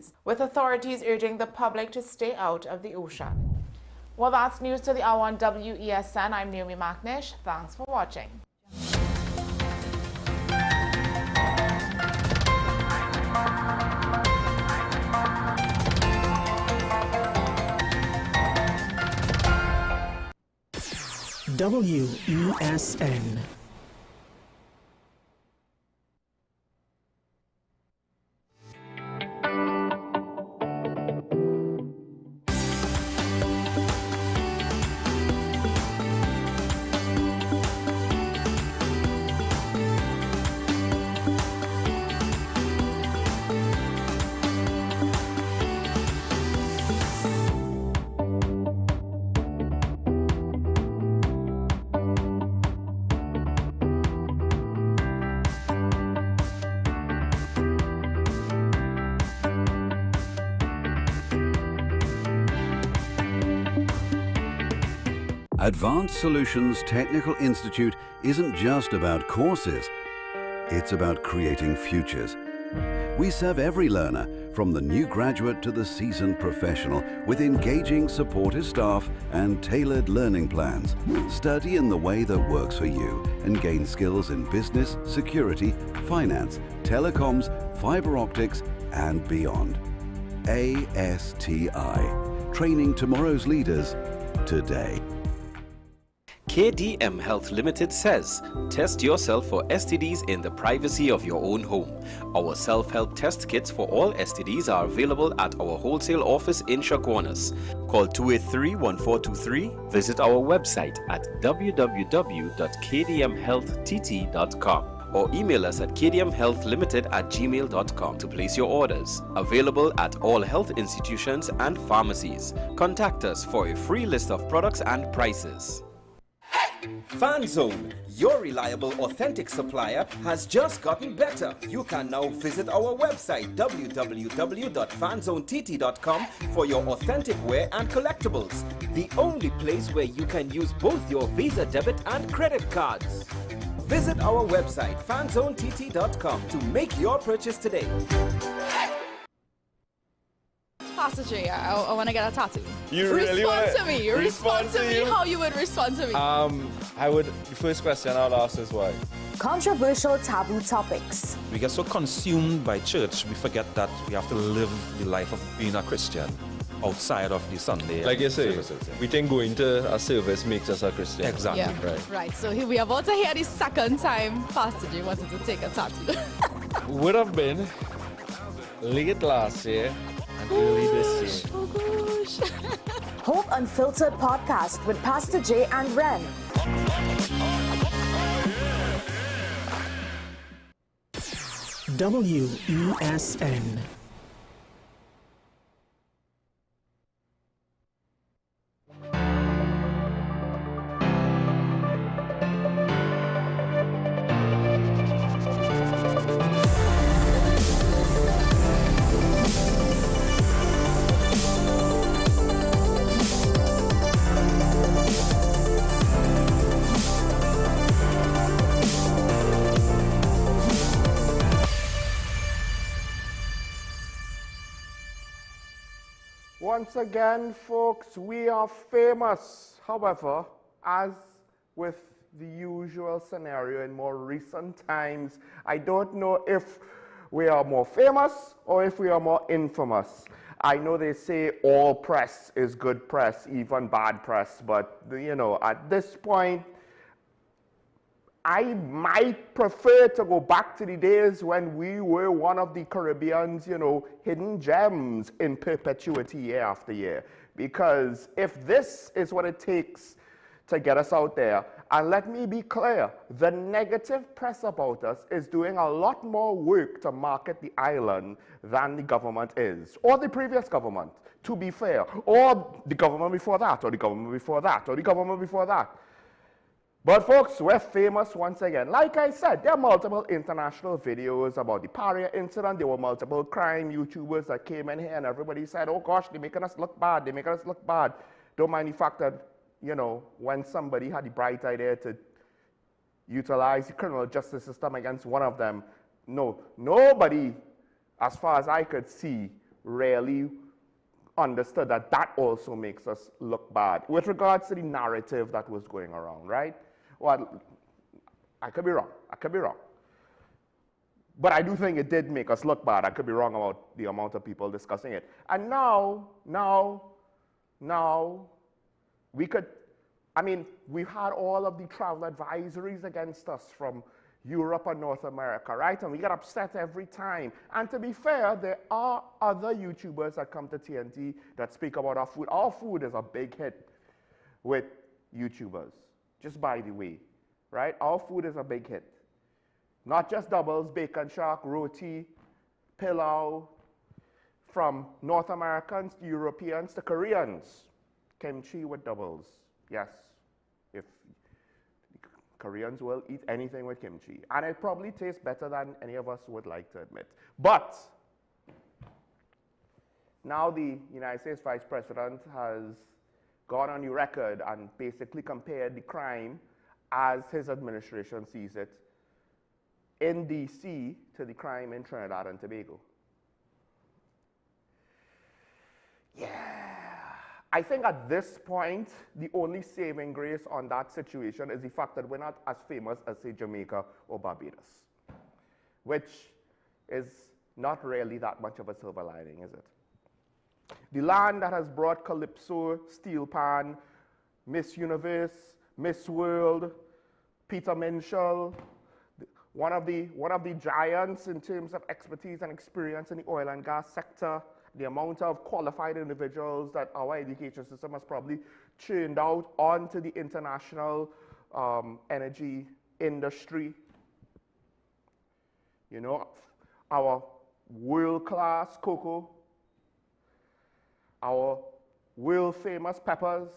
seas, with authorities urging the public to stay out of the ocean. Well, that's news to the hour on WESN. I'm Naomi McNish. Thanks for watching. WESN. Advanced Solutions Technical Institute isn't just about courses, it's about creating futures. We serve every learner, from the new graduate to the seasoned professional, with engaging, supportive staff and tailored learning plans. Study in the way that works for you and gain skills in business, security, finance, telecoms, fiber optics and beyond. ASTI, training tomorrow's leaders today. KDM Health Limited says, test yourself for STDs in the privacy of your own home. Our self-help test kits for all STDs are available at our wholesale office in Chaguanas. Call 283-1423. Visit our website at www.kdmhealthtt.com or email us at kdmhealthlimited@gmail.com to place your orders. Available at all health institutions and pharmacies. Contact us for a free list of products and prices. FanZone, your reliable, authentic supplier, has just gotten better. You can now visit our website www.fanzonett.com for your authentic wear and collectibles. The only place where you can use both your Visa debit and credit cards. Visit our website fanzonett.com to make your purchase today. Pastor J, I want to get a tattoo. You really want to me. Respond to me how you would respond to me. The first question I'll ask is why? Controversial taboo topics. We get so consumed by church, we forget that we have to live the life of being a Christian outside of the Sunday. Like you say, we think going to a service makes us a Christian. Exactly. Yeah. Right. So here we are about to hear the second time Pastor J wanted to take a tattoo. Would have been late last year and early this year. Oh gosh. Hope Unfiltered podcast with Pastor J and Ren. WESN. Once again, folks, we are famous. However, as with the usual scenario in more recent times, I don't know if we are more famous or if we are more infamous. I know they say all press is good press, even bad press, but, you know, at this point, I might prefer to go back to the days when we were one of the Caribbean's, you know, hidden gems in perpetuity year after year. Because if this is what it takes to get us out there, and let me be clear, the negative press about us is doing a lot more work to market the island than the government is, or the previous government, to be fair, or the government before that, or the government before that, or the government before that. But folks, we're famous once again. Like I said, there are multiple international videos about the Paria incident. There were multiple crime YouTubers that came in here and everybody said, oh gosh, they're making us look bad, they're making us look bad. Don't mind the fact that, you know, when somebody had the bright idea to utilize the criminal justice system against one of them, no, nobody, as far as I could see, really understood that that also makes us look bad with regards to the narrative that was going around, right? Well, I could be wrong. I could be wrong. But I do think it did make us look bad. I could be wrong about the amount of people discussing it. And now, we could, I mean, we've had all of the travel advisories against us from Europe and North America, right? And we get upset every time. And to be fair, there are other YouTubers that come to TNT that speak about our food. Our food is a big hit with YouTubers, just by the way, right? Our food is a big hit. Not just doubles, bacon shack, roti, pilau, from North Americans to Europeans to Koreans. Kimchi with doubles, yes. If Koreans will eat anything with kimchi. And it probably tastes better than any of us would like to admit. But now the United States Vice President has gone on the record and basically compared the crime as his administration sees it in DC to the crime in Trinidad and Tobago. Yeah. I think at this point, the only saving grace on that situation is the fact that we're not as famous as, say, Jamaica or Barbados, which is not really that much of a silver lining, is it? The land that has brought Calypso, Steel Pan, Miss Universe, Miss World, Peter Minshall, one of the giants in terms of expertise and experience in the oil and gas sector, the amount of qualified individuals that our education system has probably churned out onto the international energy industry. You know, our world-class cocoa, our world-famous peppers.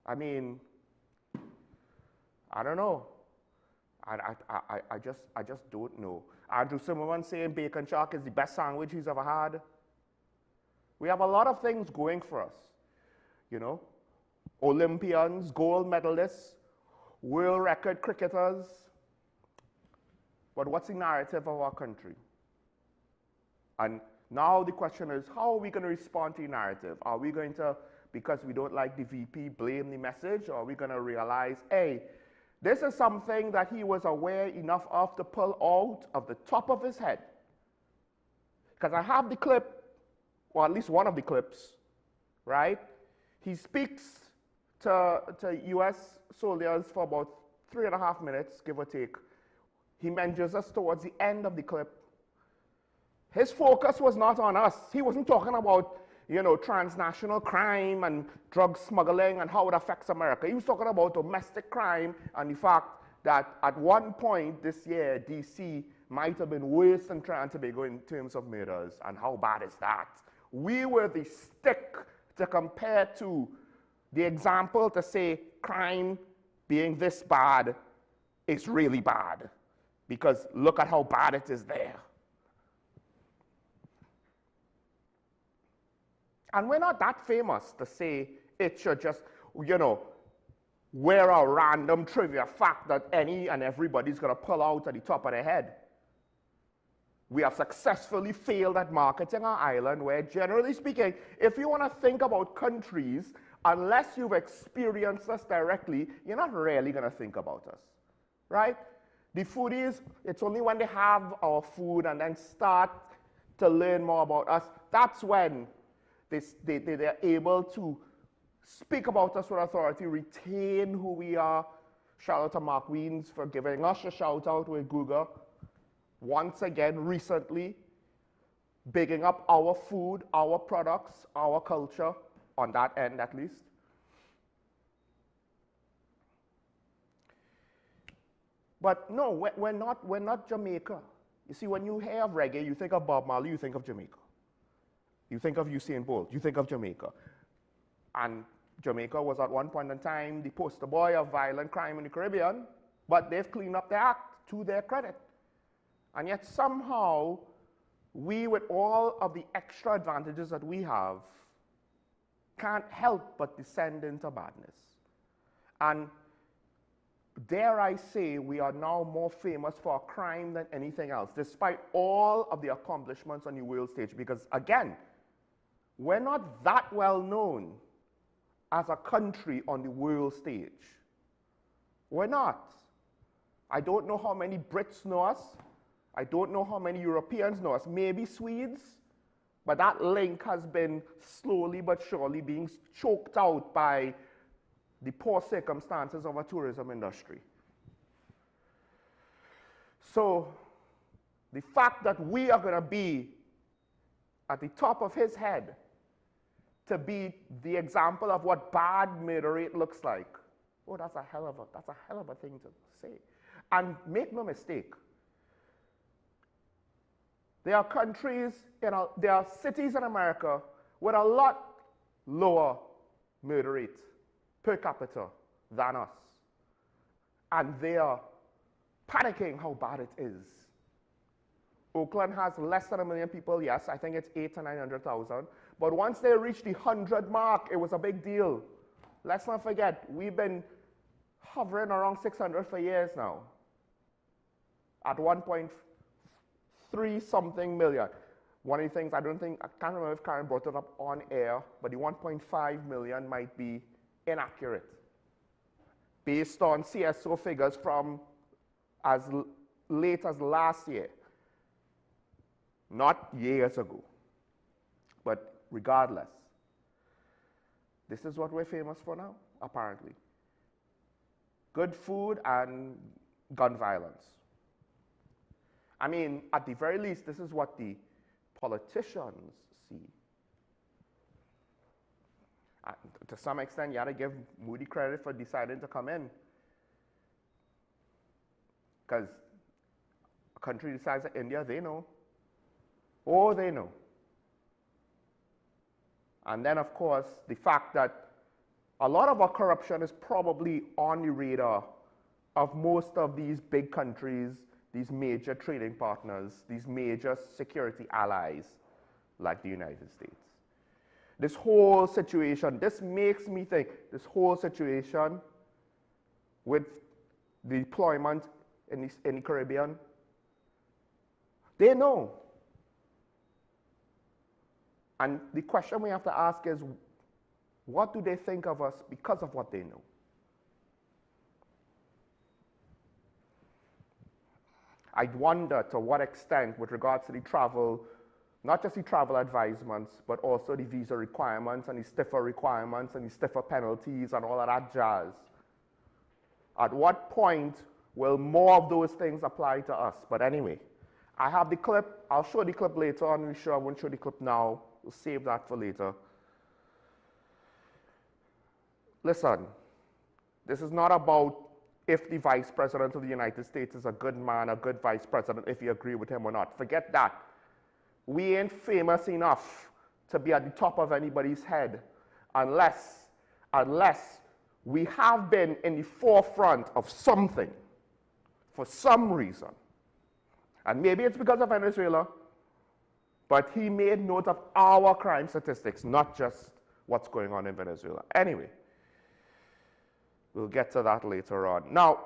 I mean, I don't know. I just don't know. Andrew Zimmerman saying bacon shack is the best sandwich he's ever had. We have a lot of things going for us, you know. Olympians, gold medalists, world record cricketers. But what's the narrative of our country? And now the question is, how are we going to respond to the narrative? Are we going to, because we don't like the VP, blame the message? Or are we going to realize, hey, this is something that he was aware enough of to pull out of the top of his head? Because I have the clip, or at least one of the clips, right? He speaks to US soldiers for about 3.5 minutes, give or take. He mentions us towards the end of the clip. His focus was not on us. He wasn't talking about, you know, transnational crime and drug smuggling and how it affects America. He was talking about domestic crime and the fact that at one point this year, DC might have been worse than Trinidad and Tobago in terms of murders. And how bad is that? We were the stick to compare to, the example to say crime being this bad is really bad. Because look at how bad it is there. And we're not that famous to say it should just, you know, wear a random trivia fact that any and everybody's going to pull out at the top of their head. We have successfully failed at marketing our island where, generally speaking, if you want to think about countries, unless you've experienced us directly, you're not really going to think about us, right? The foodies, it's only when they have our food and then start to learn more about us, that's when they're able to speak about us with authority, retain who we are. Shout out to Mark Weens for giving us a shout out with Google. Once again, recently, bigging up our food, our products, our culture, on that end at least. But no, we're not Jamaica. You see, when you hear of reggae, you think of Bob Marley, you think of Jamaica. You think of Usain Bolt, you think of Jamaica. And Jamaica was at one point in time the poster boy of violent crime in the Caribbean, but they've cleaned up their act to their credit. And yet somehow, we, with all of the extra advantages that we have, can't help but descend into badness. And dare I say, we are now more famous for a crime than anything else, despite all of the accomplishments on the world stage. Because again, we're not that well known as a country on the world stage. We're not. I don't know how many Brits know us. I don't know how many Europeans know us. Maybe Swedes, but that link has been slowly but surely being choked out by the poor circumstances of our tourism industry. So the fact that we are going to be at the top of his head to be the example of what bad murder rate looks like, oh, that's a hell of a thing to say. And make no mistake, there are countries, there are cities in America with a lot lower murder rate per capita than us. And they are panicking how bad it is. Oakland has less than 1 million people, yes, I think it's 800,000 to 900,000. But once they reached the 100 mark, it was a big deal. Let's not forget, we've been hovering around 600 for years now, at 1.3 something million. One of the things I can't remember if Karen brought it up on air, but the 1.5 million might be inaccurate based on CSO figures from as late as last year, not years ago. But regardless, this is what we're famous for now, apparently. Good food and gun violence. I mean, at the very least, this is what the politicians see. To some extent, you got to give Moody credit for deciding to come in. Because a country the size of India, they know. Oh, they know. And then, of course, the fact that a lot of our corruption is probably on the radar of most of these big countries, these major trading partners, these major security allies like the United States. This whole situation, this makes me think, this whole situation with the deployment in the Caribbean, they know. And the question we have to ask is, what do they think of us because of what they know? I wonder to what extent, with regards to the travel, not just the travel advisements, but also the visa requirements and the stiffer requirements and the stiffer penalties and all of that jazz. At what point will more of those things apply to us? But anyway, I have the clip. I'll show the clip later on. I'm sure I won't show the clip now. We'll save that for later. Listen, this is not about if the Vice President of the United States is a good man, a good Vice President, if you agree with him or not. Forget that. We ain't famous enough to be at the top of anybody's head unless we have been in the forefront of something for some reason. And maybe it's because of Venezuela, but he made note of our crime statistics, not just what's going on in Venezuela. Anyway, we'll get to that later on. Now,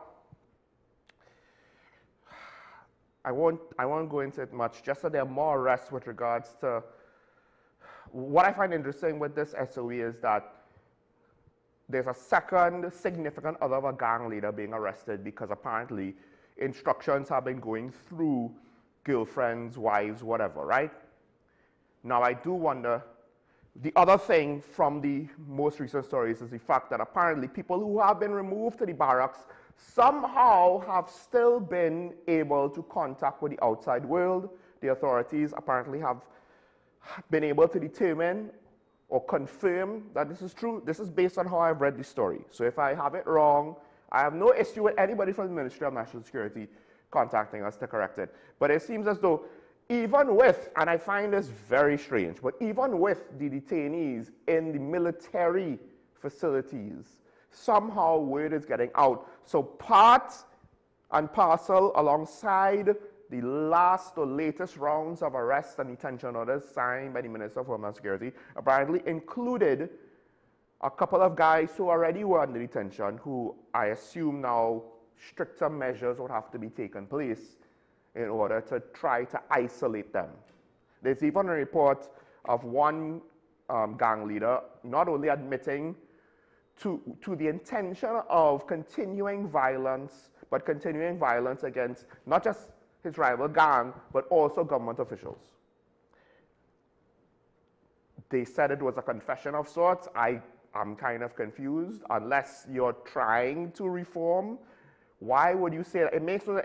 I won't go into it much, just so there are more arrests with regards to what I find interesting with this SOE is that there's a second significant other of a gang leader being arrested because apparently instructions have been going through girlfriends, wives, whatever, right? Now, I do wonder, the other thing from the most recent stories is the fact that apparently people who have been removed to the barracks somehow have still been able to contact with the outside world. The authorities apparently have been able to determine or confirm that this is true. This is based on how I've read the story. So if I have it wrong, I have no issue with anybody from the Ministry of National Security contacting us to correct it. But it seems as though even with, and I find this very strange, but even with the detainees in the military facilities, somehow word is getting out. So part and parcel alongside the last or latest rounds of arrests and detention orders signed by the Minister of Homeland Security apparently included a couple of guys who already were under detention, who I assume now stricter measures would have to be taken place in order to try to isolate them. There's even a report of one gang leader not only admitting to the intention of continuing violence, but continuing violence against not just his rival gang, but also government officials. They said it was a confession of sorts. I'm kind of confused. Unless you're trying to reform, why would you say that? It makes me,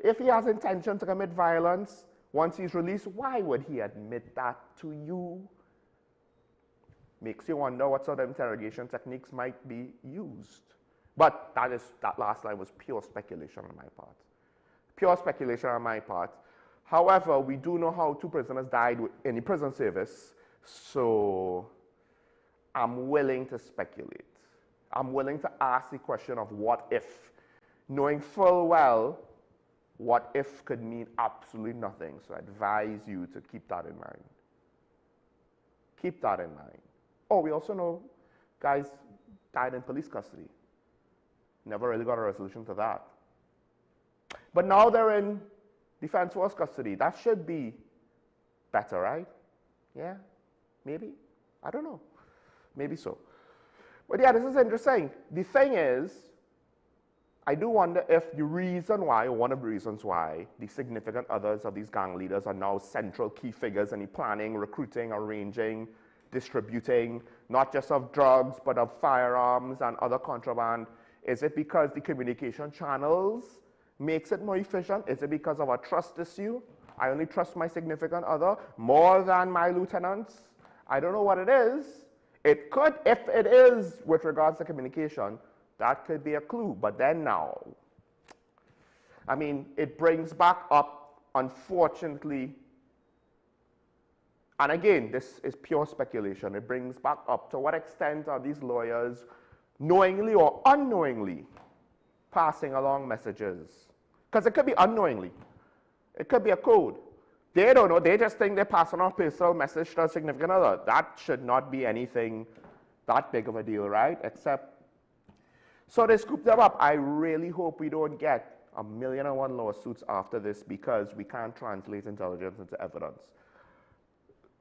if he has intention to commit violence once he's released, why would he admit that to you? Makes you wonder what sort of interrogation techniques might be used. But that last line was pure speculation on my part. Pure speculation on my part. However, we do know how 2 prisoners died in the prison service, so I'm willing to speculate. I'm willing to ask the question of what if, knowing full well what if could mean absolutely nothing. So I advise you to keep that in mind. Keep that in mind. Oh, we also know guys died in police custody. Never really got a resolution to that. But now they're in Defense Force custody. That should be better, right? Yeah? Maybe? I don't know. Maybe so. But yeah, this is interesting. The thing is, I do wonder if the reason why, or one of the reasons why, the significant others of these gang leaders are now central key figures in the planning, recruiting, arranging, distributing, not just of drugs, but of firearms and other contraband. Is it because the communication channels makes it more efficient? Is it because of a trust issue? I only trust my significant other more than my lieutenants. I don't know what it is. It could, if it is with regards to communication, that could be a clue. But then now, I mean, it brings back up, unfortunately, and again, this is pure speculation. It brings back up to what extent are these lawyers knowingly or unknowingly passing along messages? Because it could be unknowingly. It could be a code. They don't know. They just think they're passing on a personal message to a significant other. That should not be anything that big of a deal, right? Except, so they scoop them up. I really hope we don't get 1,000,001 lawsuits after this because we can't translate intelligence into evidence.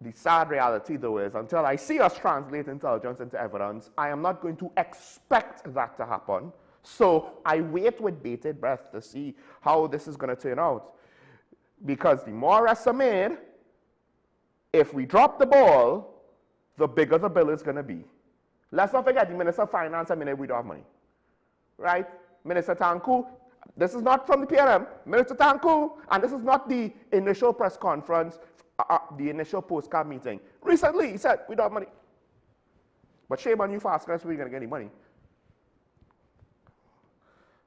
The sad reality, though, is until I see us translate intelligence into evidence, I am not going to expect that to happen. So I wait with bated breath to see how this is going to turn out. Because the more arrests are made, if we drop the ball, the bigger the bill is going to be. Let's not forget the Minister of Finance admitted we don't have money. Right? Minister Tanku, this is not from the PLM, Minister Tanku, and this is not the initial press conference, the initial postcard meeting. Recently, he said, we don't have money. But shame on you for asking us if we're going to get any money.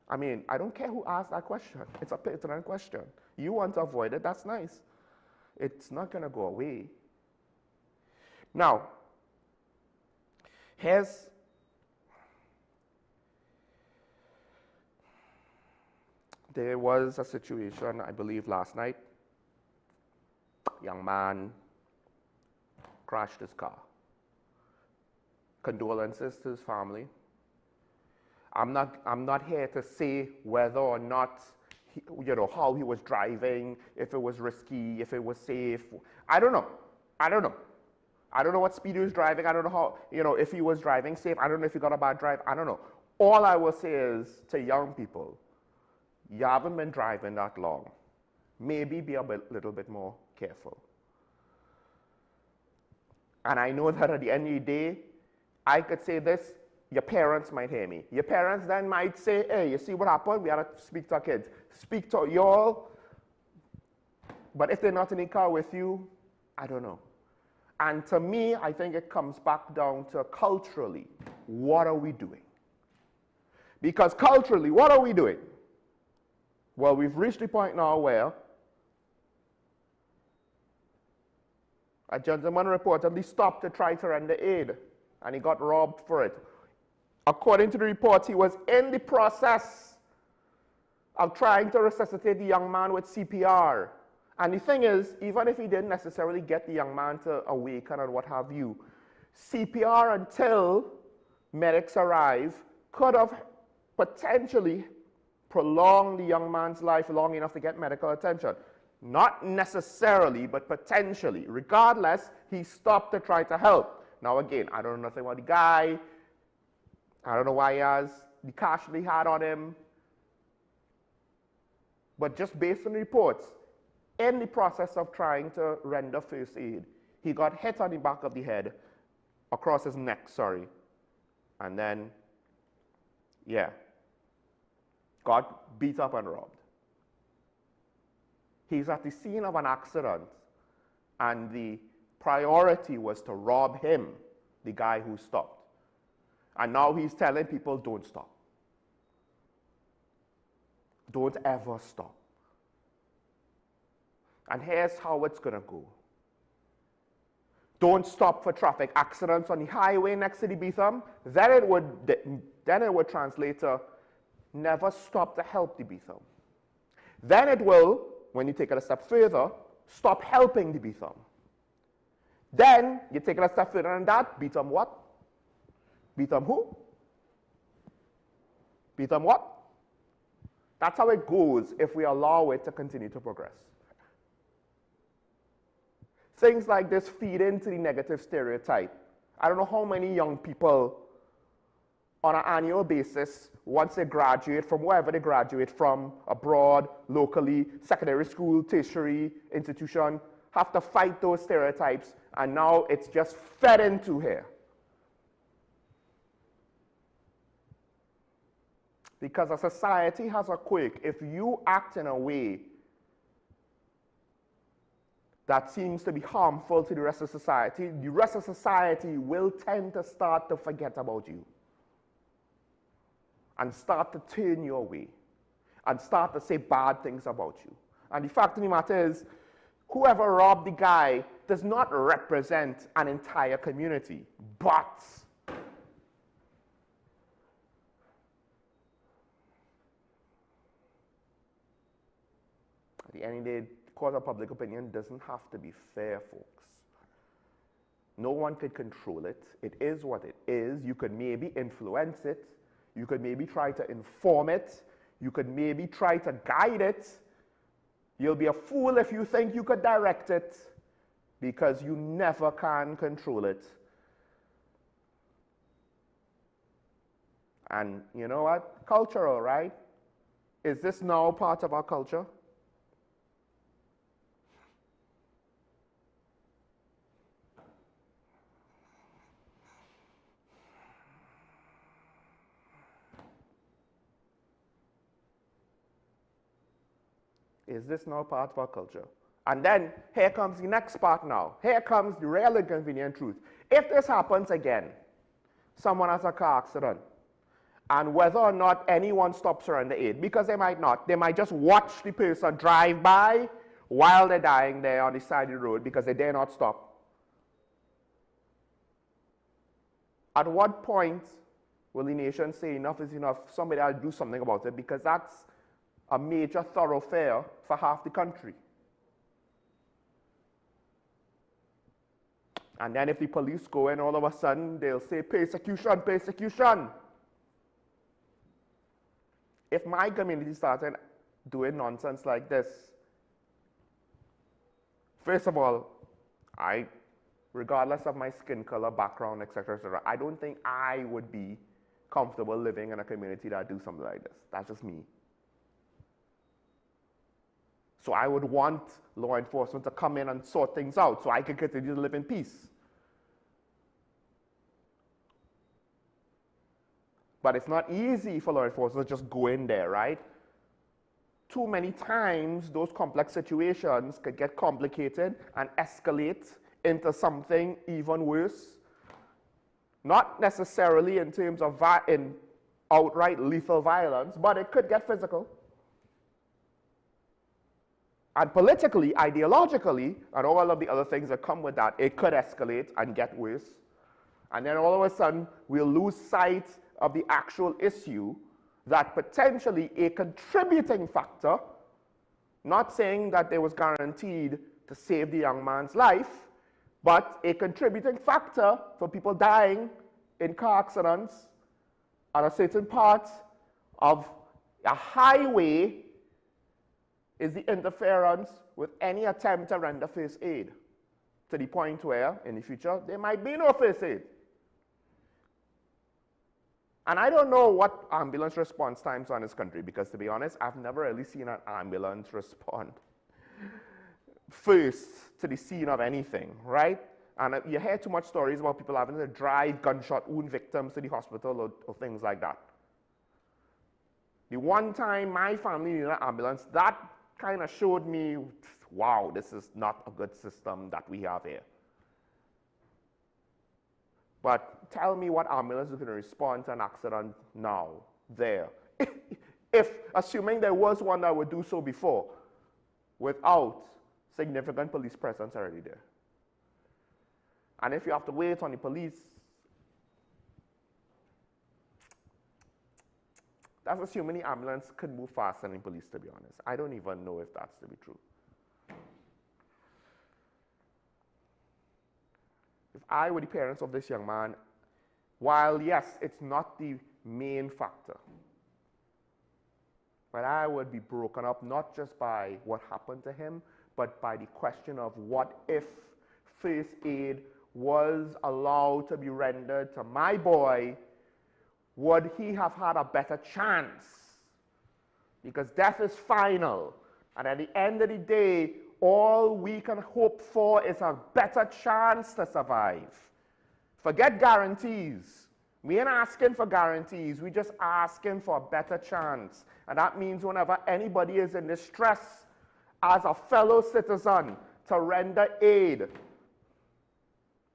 I mean, I don't care who asked that question. It's a pertinent question. You want to avoid it, that's nice. It's not going to go away. Now, there was a situation, I believe, last night. Young man crashed his car. Condolences to his family. I'm not here to say whether or not, how he was driving, if it was risky, if it was safe. I don't know. I don't know what speed he was driving. I don't know how, if he was driving safe. I don't know if he got a bad drive. I don't know. All I will say is to young people, you haven't been driving that long. Maybe be a little bit more careful. And I know that at the end of the day, I could say this, your parents might hear me. Your parents then might say, hey, you see what happened? We had to speak to our kids. Speak to y'all. But if they're not in the car with you, I don't know. And to me, I think it comes back down to culturally, what are we doing? Because culturally, what are we doing? Well, we've reached the point now where a gentleman reportedly stopped to try to render aid, and he got robbed for it. According to the report, he was in the process of trying to resuscitate the young man with CPR. And the thing is, even if he didn't necessarily get the young man to awaken and what have you, CPR until medics arrive could have potentially prolong the young man's life long enough to get medical attention. Not necessarily, but potentially. Regardless, he stopped to try to help. Now again, I don't know nothing about the guy. I don't know why he has the cash that he had on him. But just based on the reports, in the process of trying to render first aid, he got hit on the back of the head, across his neck, sorry. And then, yeah, got beat up and robbed. He's at the scene of an accident, and the priority was to rob him, the guy who stopped. And now he's telling people, don't stop. Don't ever stop. And here's how it's going to go. Don't stop for traffic accidents on the highway next to the Beetham. Then it would translate to never stop to help the Beetham. Then it will, when you take it a step further, stop helping the Beetham. Then you take it a step further than that, Beetham what? Beetham who? Beetham what? That's how it goes if we allow it to continue to progress. Things like this feed into the negative stereotype. I don't know how many young people on an annual basis, once they graduate from wherever they graduate from, abroad, locally, secondary school, tertiary institution, have to fight those stereotypes, and now it's just fed into here. Because a society has a quirk. If you act in a way that seems to be harmful to the rest of society, the rest of society will tend to start to forget about you and start to turn your way and start to say bad things about you. And the fact of the matter is, whoever robbed the guy does not represent an entire community, but at the end of the day, court of public opinion doesn't have to be fair, folks. No one could control it. It is what it is. You could maybe influence it. You could maybe try to inform it. You could maybe try to guide it. You'll be a fool if you think you could direct it, because you never can control it. And you know what? Cultural, right? Is this now part of our culture? Is this now part of our culture? And then here comes the next part now. Here comes the real inconvenient truth. If this happens again, someone has a car accident, and whether or not anyone stops her render aid, because they might not, they might just watch the person drive by while they're dying there on the side of the road because they dare not stop. At what point will the nation say enough is enough, somebody will do something about it, because that's a major thoroughfare for half the country. And then if the police go in, all of a sudden they'll say persecution, persecution. If my community started doing nonsense like this, first of all, regardless of my skin color, background, etc., etc., I don't think I would be comfortable living in a community that do something like this. That's just me. So I would want law enforcement to come in and sort things out so I could continue to live in peace. But it's not easy for law enforcement to just go in there, right? Too many times, those complex situations could get complicated and escalate into something even worse. Not necessarily in terms of outright lethal violence, but it could get physical. And politically, ideologically, and all of the other things that come with that, it could escalate and get worse. And then all of a sudden, we'll lose sight of the actual issue, that potentially a contributing factor, not saying that it was guaranteed to save the young man's life, but a contributing factor for people dying in car accidents at a certain part of A highway is the interference with any attempt to render first aid to the point where, in the future, there might be no first aid. And I don't know what ambulance response times are in this country, because to be honest, I've never really seen an ambulance respond first to the scene of anything, right? And you hear too much stories about people having to drive gunshot wound victims to the hospital or things like that. The one time my family needed an ambulance, that kind of showed me, wow, this is not a good system that we have here. But tell me what ambulance is going to respond to an accident now, there. If, assuming there was one that would do so before, without significant police presence already there. And if you have to wait on the police, that's assuming the ambulance could move faster than the police, to be honest. I don't even know if that's to be true. If I were the parents of this young man, while yes, it's not the main factor, but I would be broken up not just by what happened to him, but by the question of what if first aid was allowed to be rendered to my boy, would he have had a better chance? Because death is final, and at the end of the day, all we can hope for is a better chance to survive. Forget guarantees. We ain't asking for guarantees, we just asking for a better chance. And that means whenever anybody is in distress, as a fellow citizen, to render aid.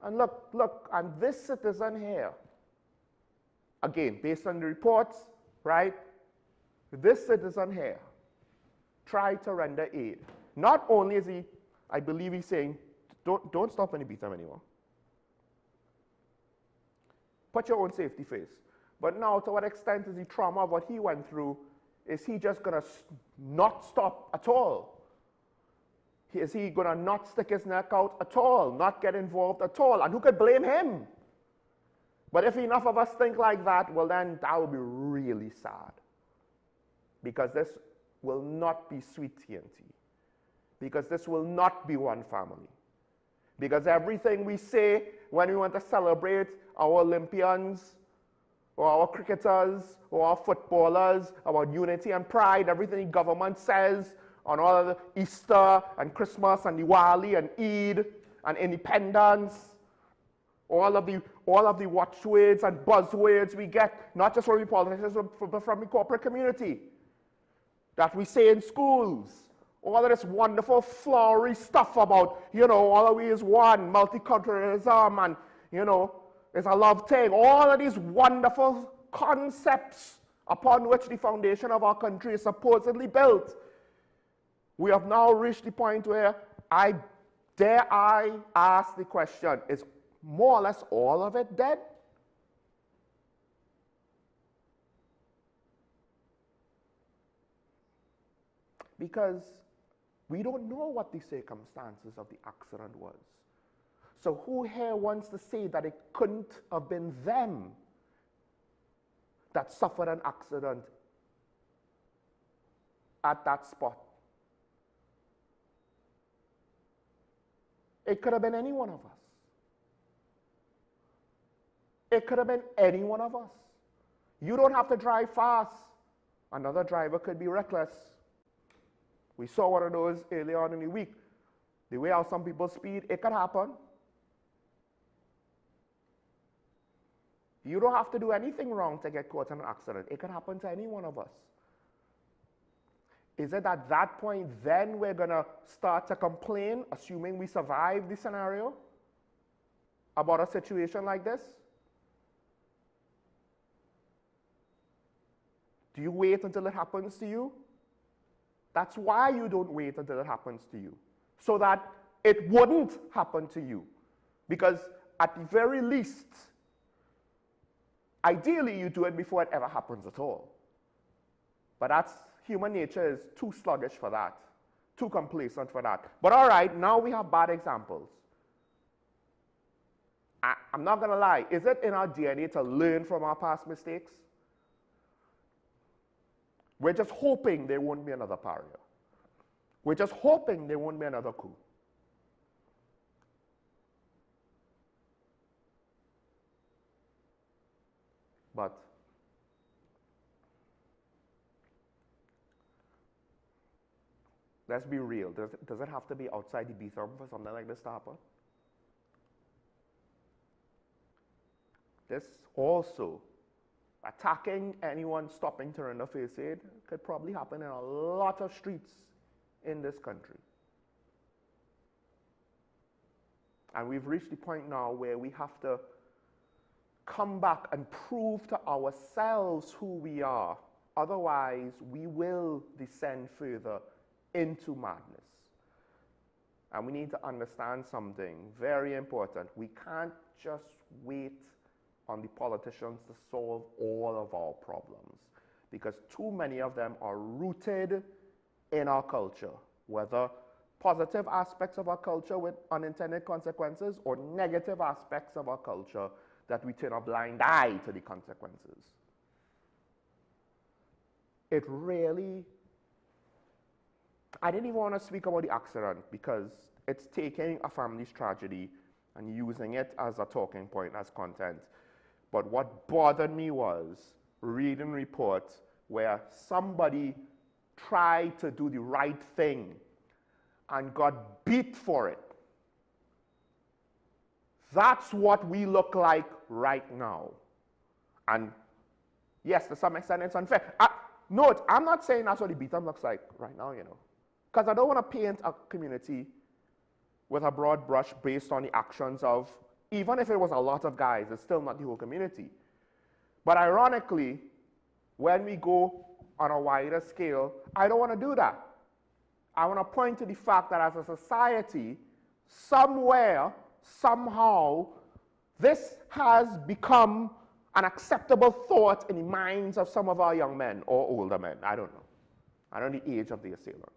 And look, and this citizen here, again, based on the reports, right? This citizen here tried to render aid. Not only is he, I believe he's saying, don't stop when you beat him anymore. Put your own safety first. But now, to what extent is the trauma of what he went through, is he just going to not stop at all? Is he going to not stick his neck out at all, not get involved at all? And who could blame him? But if enough of us think like that, well then that would be really sad. Because this will not be sweet TNT. Because this will not be one family. Because everything we say when we want to celebrate our Olympians, or our cricketers, or our footballers, our unity and pride, everything the government says on all of the Easter and Christmas and Diwali and Eid and independence, all of the watchwords and buzzwords we get, not just from the politicians, but from the corporate community, that we say in schools. All of this wonderful flowery stuff about, all of we is one, multiculturalism, and, it's a love thing. All of these wonderful concepts upon which the foundation of our country is supposedly built. We have now reached the point where I ask the question, is more or less all of it dead? Because we don't know what the circumstances of the accident was. So who here wants to say that it couldn't have been them that suffered an accident at that spot? It could have been any one of us. It could have been any one of us. You don't have to drive fast. Another driver could be reckless. We saw one of those earlier on in the week. The way how some people speed, it could happen. You don't have to do anything wrong to get caught in an accident. It could happen to any one of us. Is it at that point then we're going to start to complain, assuming we survive the scenario, about a situation like this? Do you wait until it happens to you? That's why you don't wait until it happens to you, so that it wouldn't happen to you. Because at the very least, ideally you do it before it ever happens at all. But that's, human nature is too sluggish for that, too complacent for that. But all right, now we have bad examples. I'm not going to lie, is it in our DNA to learn from our past mistakes? We're just hoping there won't be another Paria. We're just hoping there won't be another coup. But let's be real. Does it have to be outside the Bethlehem for something like this to happen? This also, attacking anyone stopping to render face aid, could probably happen in a lot of streets in this country. And we've reached the point now where we have to come back and prove to ourselves who we are. Otherwise, we will descend further into madness. And we need to understand something very important. We can't just wait on the politicians to solve all of our problems, because too many of them are rooted in our culture, whether positive aspects of our culture with unintended consequences or negative aspects of our culture that we turn a blind eye to the consequences. It really, I didn't even want to speak about the accident because it's taking a family's tragedy and using it as a talking point, as content. But what bothered me was reading reports where somebody tried to do the right thing and got beat for it. That's what we look like right now. And yes, to some extent it's unfair. Note, I'm not saying that's what the beat-up looks like right now, you know. Because I don't want to paint a community with a broad brush based on the actions of, even if it was a lot of guys, it's still not the whole community. But ironically, when we go on a wider scale, I don't want to do that. I want to point to the fact that as a society, somewhere, somehow, this has become an acceptable thought in the minds of some of our young men or older men. I don't know. I don't know the age of the assailants.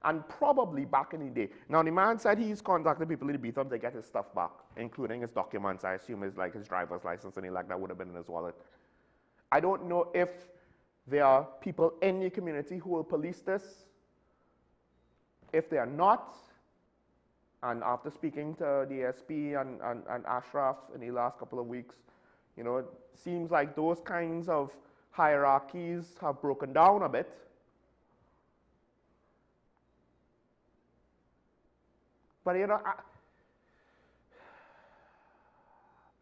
And probably back in the day. Now, the man said he's contacted people in the Bethlehem to get his stuff back, including his documents. I assume his driver's license and like that would have been in his wallet. I don't know if there are people in the community who will police this. If they are not, and after speaking to the SP and Ashraf in the last couple of weeks, you know, it seems like those kinds of hierarchies have broken down a bit. But, you know,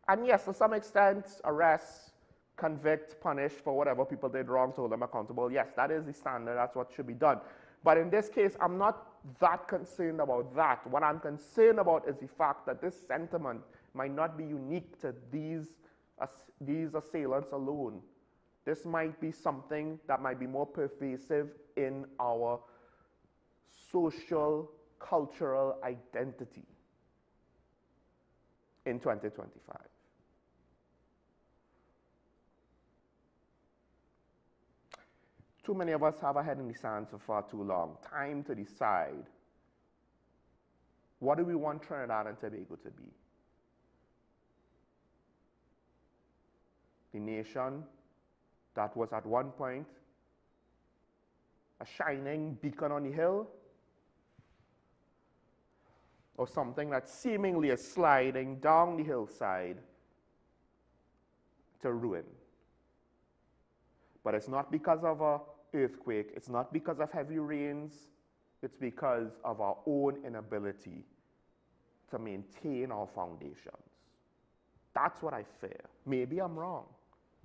and yes, to some extent, arrest, convict, punish for whatever people did wrong to hold them accountable. Yes, that is the standard. That's what should be done. But in this case, I'm not that concerned about that. What I'm concerned about is the fact that this sentiment might not be unique to these assailants alone. This might be something that might be more pervasive in our social, cultural identity in 2025. Too many of us have our head in the sand for far too long. Time to decide, what do we want Trinidad and Tobago to be? The nation that was at one point a shining beacon on the hill, or something that seemingly is sliding down the hillside to ruin. But it's not because of an earthquake, it's not because of heavy rains, it's because of our own inability to maintain our foundations. That's what I fear. Maybe I'm wrong,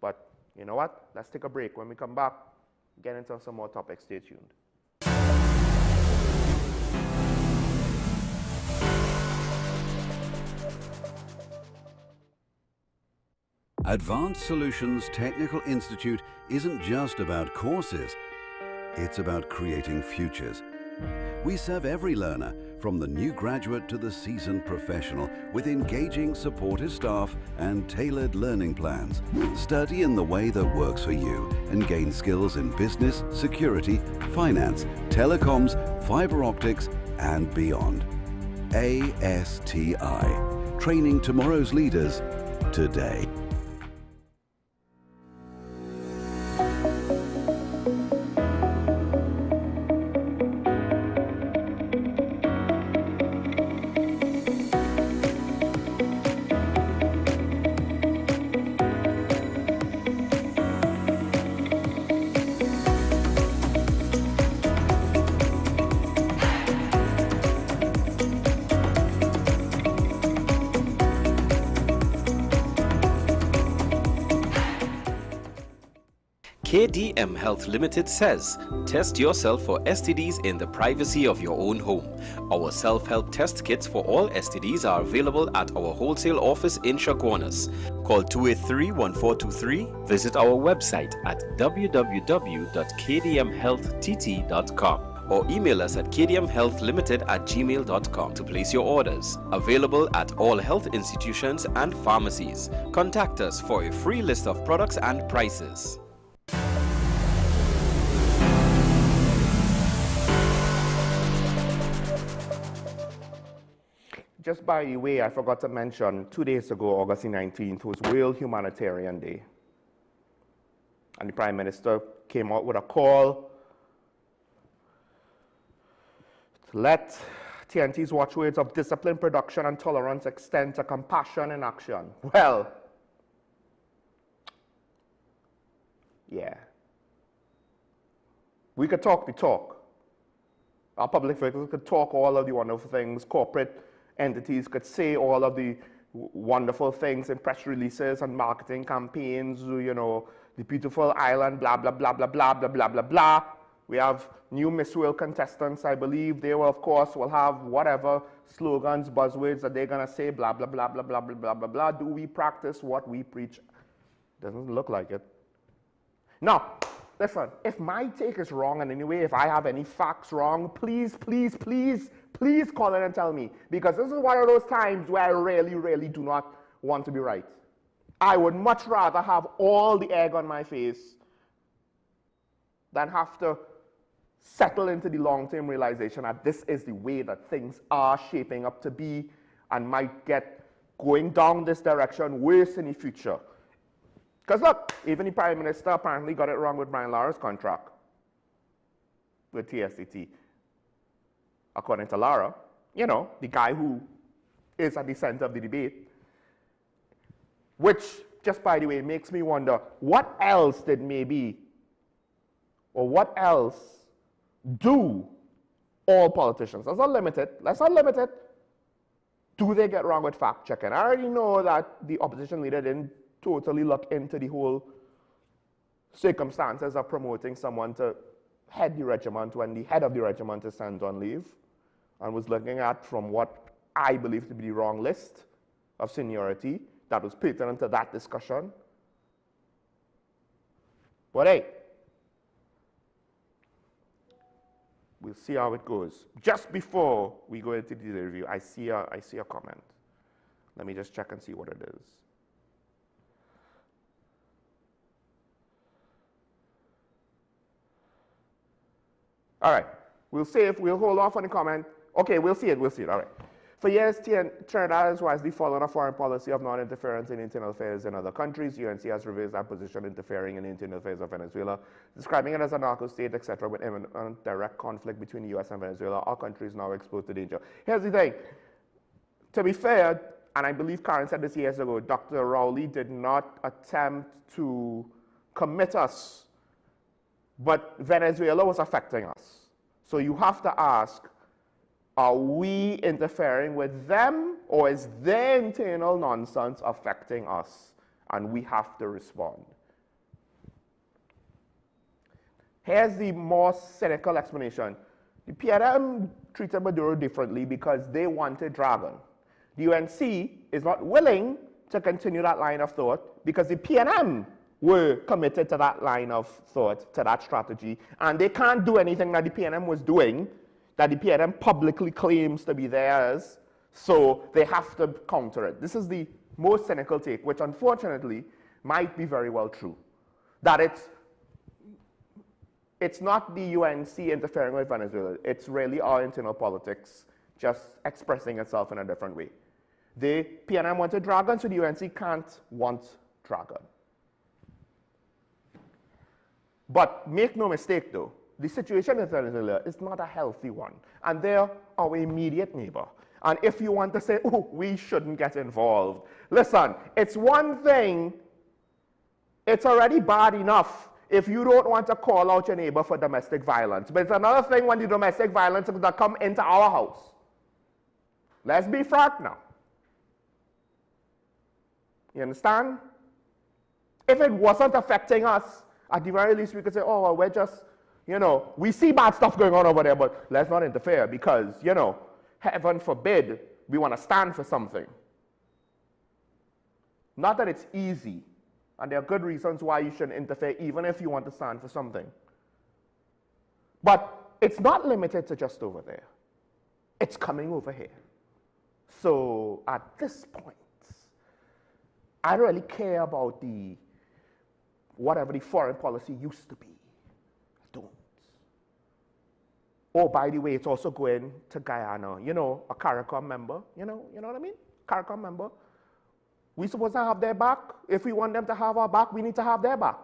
but you know what? Let's take a break. When we come back, get into some more topics. Stay tuned. Advanced Solutions Technical Institute isn't just about courses, it's about creating futures. We serve every learner, from the new graduate to the seasoned professional, with engaging, supportive staff and tailored learning plans. Study in the way that works for you and gain skills in business, security, finance, telecoms, fiber optics, and beyond. ASTI, training tomorrow's leaders today. KDM Health Limited says, test yourself for STDs in the privacy of your own home. Our self-help test kits for all STDs are available at our wholesale office in Chaguanas. Call 283-1423. Visit our website at www.kdmhealtht.com or email us at kdmhealthlimited@gmail.com to place your orders. Available at all health institutions and pharmacies. Contact us for a free list of products and prices. Just by the way, I forgot to mention, 2 days ago, August 19th, was World Humanitarian Day. And the Prime Minister came out with a call to let TNT's watchwords of discipline, production, and tolerance extend to compassion and action. Well, yeah. We could talk the talk. Our public figures could talk all of the wonderful things. Corporate entities could say all of the wonderful things in press releases and marketing campaigns, you know, the beautiful island, blah, blah, blah, blah, blah, blah, blah, blah, blah. We have new Miss World contestants, I believe. They will, of course, will have whatever slogans, buzzwords that they're going to say, blah, blah, blah, blah, blah, blah, blah, blah, blah. Do we practice what we preach? Doesn't look like it. Now, listen, if my take is wrong in any way, if I have any facts wrong, please, please, please, please call in and tell me. Because this is one of those times where I really, really do not want to be right. I would much rather have all the egg on my face than have to settle into the long-term realization that this is the way that things are shaping up to be and might get going down this direction worse in the future. Because look, even the Prime Minister apparently got it wrong with Brian Lara's contract with TSTT. According to Lara, you know, the guy who is at the center of the debate, which, just by the way, makes me wonder, what else did maybe, or what else do all politicians, let's not limit it, do they get wrong with fact checking? I already know that the opposition leader didn't totally look into the whole circumstances of promoting someone to head the regiment when the head of the regiment is sent on leave, and was looking at from what I believe to be the wrong list of seniority that was pertinent to that discussion. But hey, we'll see how it goes. Just before we go into the review, I see a comment. Let me just check and see what it is. All right, we'll hold off on the comment. Okay, we'll see it, all right. For years, Trinidad has wisely followed a foreign policy of non-interference in internal affairs in other countries. UNC has reversed that position, interfering in the internal affairs of Venezuela, describing it as a narco state, etc., with imminent direct conflict between the US and Venezuela. Our country is now exposed to danger. Here's the thing. To be fair, and I believe Karen said this years ago, Dr. Rowley did not attempt to commit us, but Venezuela was affecting us. So you have to ask, are we interfering with them, or is their internal nonsense affecting us? And we have to respond. Here's the more cynical explanation. The PNM treated Maduro differently because they wanted Dragon. The UNC is not willing to continue that line of thought because the PNM were committed to that line of thought, to that strategy, and they can't do anything that the PNM was doing, that the PNM publicly claims to be theirs, so they have to counter it. This is the most cynical take, which unfortunately might be very well true, that it's not the UNC interfering with Venezuela, it's really our internal politics just expressing itself in a different way. The PNM wanted Dragon, so the UNC can't want Dragon. But make no mistake though, the situation in Venezuela is not a healthy one. And they're our immediate neighbor. And if you want to say, oh, we shouldn't get involved, listen, it's one thing, it's already bad enough if you don't want to call out your neighbor for domestic violence. But it's another thing when the domestic violence is going to come into our house. Let's be frank now. You understand? If it wasn't affecting us, At the very least, we could say, oh, well, we're just, we see bad stuff going on over there, but let's not interfere because, heaven forbid we want to stand for something. Not that it's easy, and there are good reasons why you shouldn't interfere even if you want to stand for something. But it's not limited to just over there. It's coming over here. So at this point, I don't really care about whatever the foreign policy used to be. I don't. Oh, by the way, it's also going to Guyana. A CARICOM member. You know what I mean? CARICOM member. We're supposed to have their back. If we want them to have our back, we need to have their back.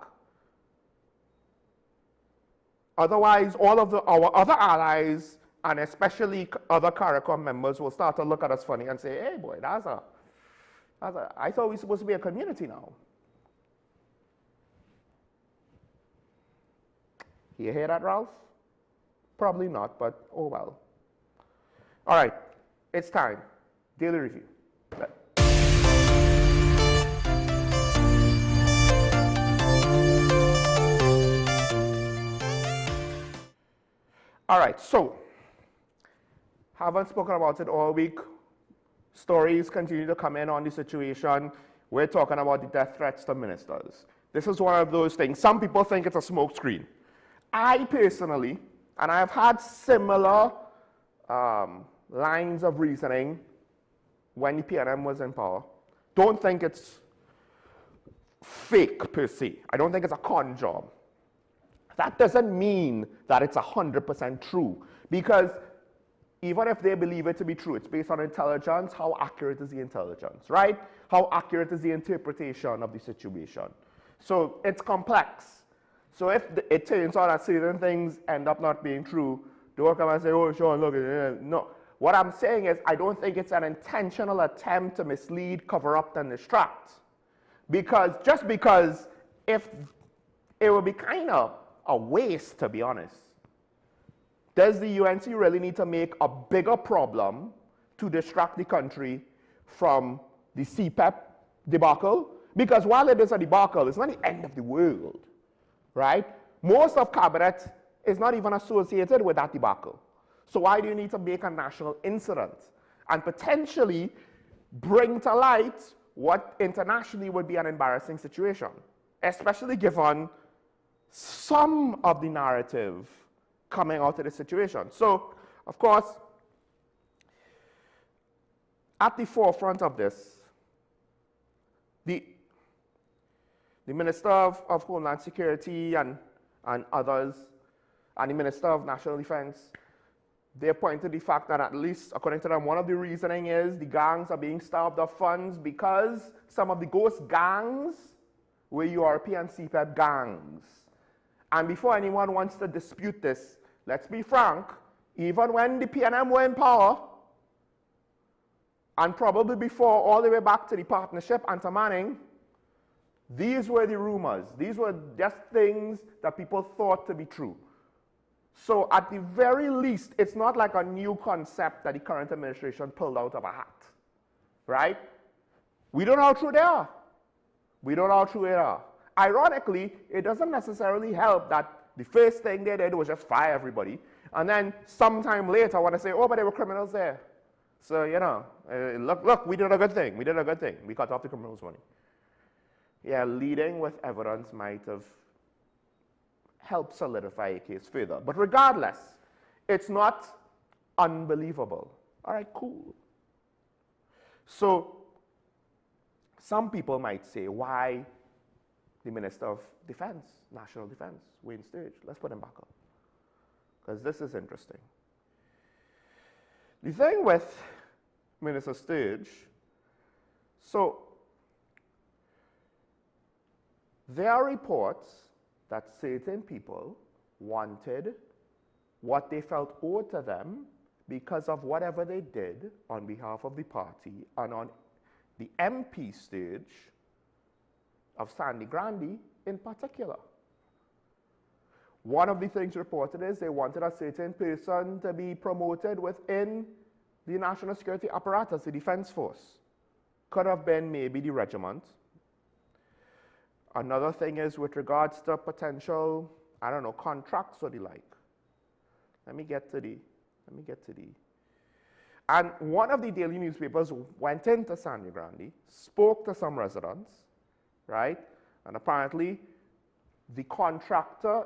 Otherwise, all of our other allies, and especially other CARICOM members, will start to look at us funny and say, hey, boy, I thought we were supposed to be a community now. You hear that, Ralph? Probably not, but oh well. All right, it's time. Daily review. All right, so haven't spoken about it all week. Stories continue to come in on the situation. We're talking about the death threats to ministers. This is one of those things. Some people think it's a smokescreen. I personally, and I've had similar lines of reasoning when the PNM was in power, don't think it's fake per se. I don't think it's a con job. That doesn't mean that it's 100% true, because even if they believe it to be true, it's based on intelligence. How accurate is the intelligence, right? How accurate is the interpretation of the situation? So it's complex. So if it turns out that certain things end up not being true, don't come and say, oh, Sean, look, no. What I'm saying is I don't think it's an intentional attempt to mislead, cover up, and distract. Just because if it would be kind of a waste, to be honest. Does the UNC really need to make a bigger problem to distract the country from the CPEP debacle? Because while it is a debacle, it's not the end of the world, right? Most of cabinet is not even associated with that debacle. So why do you need to make a national incident and potentially bring to light what internationally would be an embarrassing situation, especially given some of the narrative coming out of the situation? So, of course, at the forefront of this, the Minister of Homeland Security and others, and the Minister of National Defense, they pointed to the fact that, at least according to them, one of the reasoning is the gangs are being starved of funds because some of the ghost gangs were European CPEP gangs. And before anyone wants to dispute this, let's be frank, even when the PNM were in power, and probably before all the way back to the partnership and to Manning, these were the rumors. These were just things that people thought to be true. So at the very least, it's not like a new concept that the current administration pulled out of a hat, right? We don't know how true they are. We don't know how true they are. Ironically, it doesn't necessarily help that the first thing they did was just fire everybody, and then sometime later want to say, oh, but there were criminals there. So, look, we did a good thing. We did a good thing. We cut off the criminals' money. Yeah, leading with evidence might have helped solidify a case further. But regardless, it's not unbelievable. All right, cool. So some people might say, why the Minister of Defense, National Defense, Wayne Sturge? Let's put him back up, because this is interesting. The thing with Minister Sturge, so there are reports that certain people wanted what they felt owed to them because of whatever they did on behalf of the party and on the MP stage of Sandy Grande in particular. One of the things reported is they wanted a certain person to be promoted within the national security apparatus, the defense force. Could have been maybe the regiment. Another thing is with regards to potential, I don't know, contracts or the like. Let me get to the. And one of the daily newspapers went into San Grande, spoke to some residents, right? And apparently the contractor,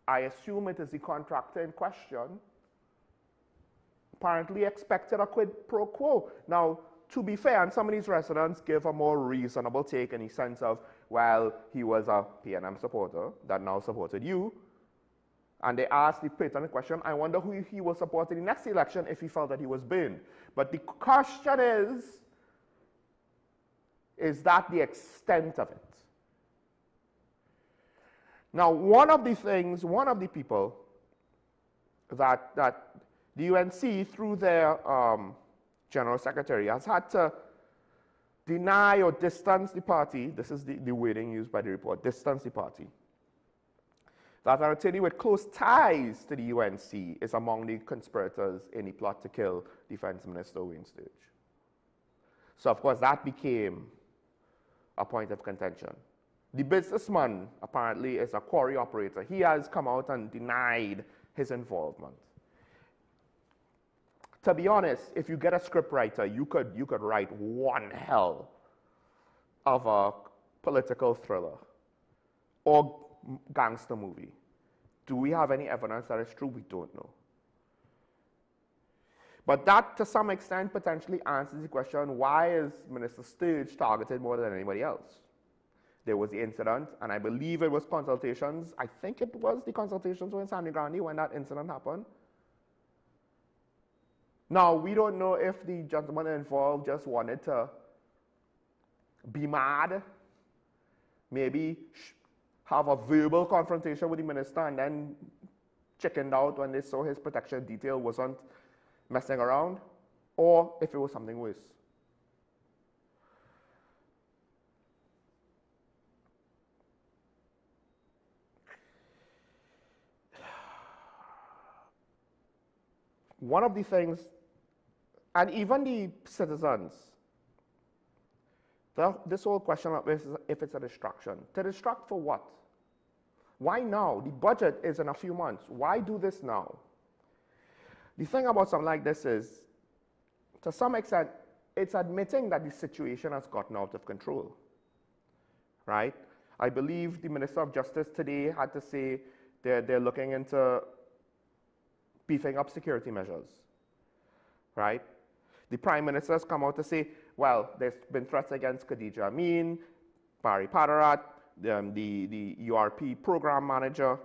I assume it is the contractor in question, apparently expected a quid pro quo. Now, to be fair, and some of these residents give a more reasonable take in the sense of, well, he was a PNM supporter that now supported you. And they asked the pertinent question, I wonder who he will support in the next election if he felt that he was burned. But the question is that the extent of it? Now, one of the people that the UNC, through their General Secretary, has had to deny or distance the party, this is the wording used by the report, distance the party, that an attorney with close ties to the UNC is among the conspirators in the plot to kill Defense Minister Wayne Sturge. So, of course, that became a point of contention. The businessman apparently is a quarry operator. He has come out and denied his involvement. To be honest, if you get a scriptwriter, you could write one hell of a political thriller or gangster movie. Do we have any evidence that is true? We don't know. But that, to some extent, potentially answers the question, why is Minister Sturge targeted more than anybody else? There was the incident, and I believe it was consultations. I think it was the consultations in San Grande when that incident happened. Now, we don't know if the gentleman involved just wanted to be mad, maybe have a verbal confrontation with the minister and then chickened out when they saw his protection detail wasn't messing around, or if it was something worse. One of the things, and even the citizens, this whole question of if it's a distraction. To distract for what? Why now? The budget is in a few months. Why do this now? The thing about something like this is, to some extent, it's admitting that the situation has gotten out of control, right? I believe the Minister of Justice today had to say they're looking into beefing up security measures, right? The Prime Minister has come out to say, well, there's been threats against Khadija Amin, Barry Padarat, the URP program manager.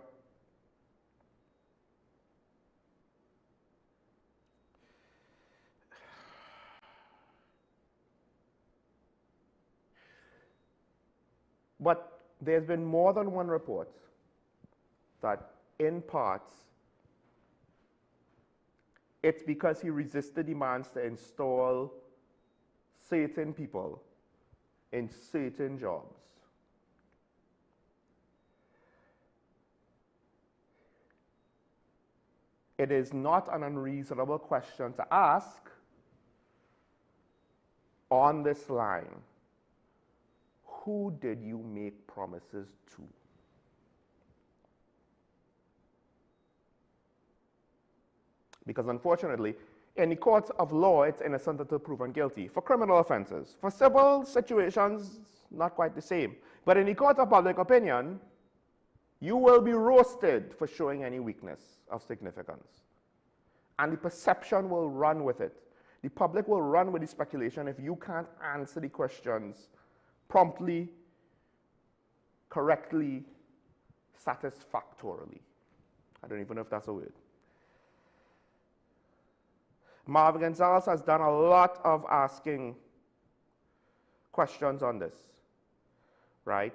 But there's been more than one report that, in parts, it's because he resisted demands to install certain people in certain jobs. It is not an unreasonable question to ask on this line. Who did you make promises to? Because unfortunately, in the courts of law, it's innocent until proven guilty for criminal offenses. For civil situations, not quite the same. But in the court of public opinion, you will be roasted for showing any weakness of significance. And the perception will run with it. The public will run with the speculation if you can't answer the questions promptly, correctly, satisfactorily. I don't even know if that's a word. Marvin Gonzalez has done a lot of asking questions on this, right?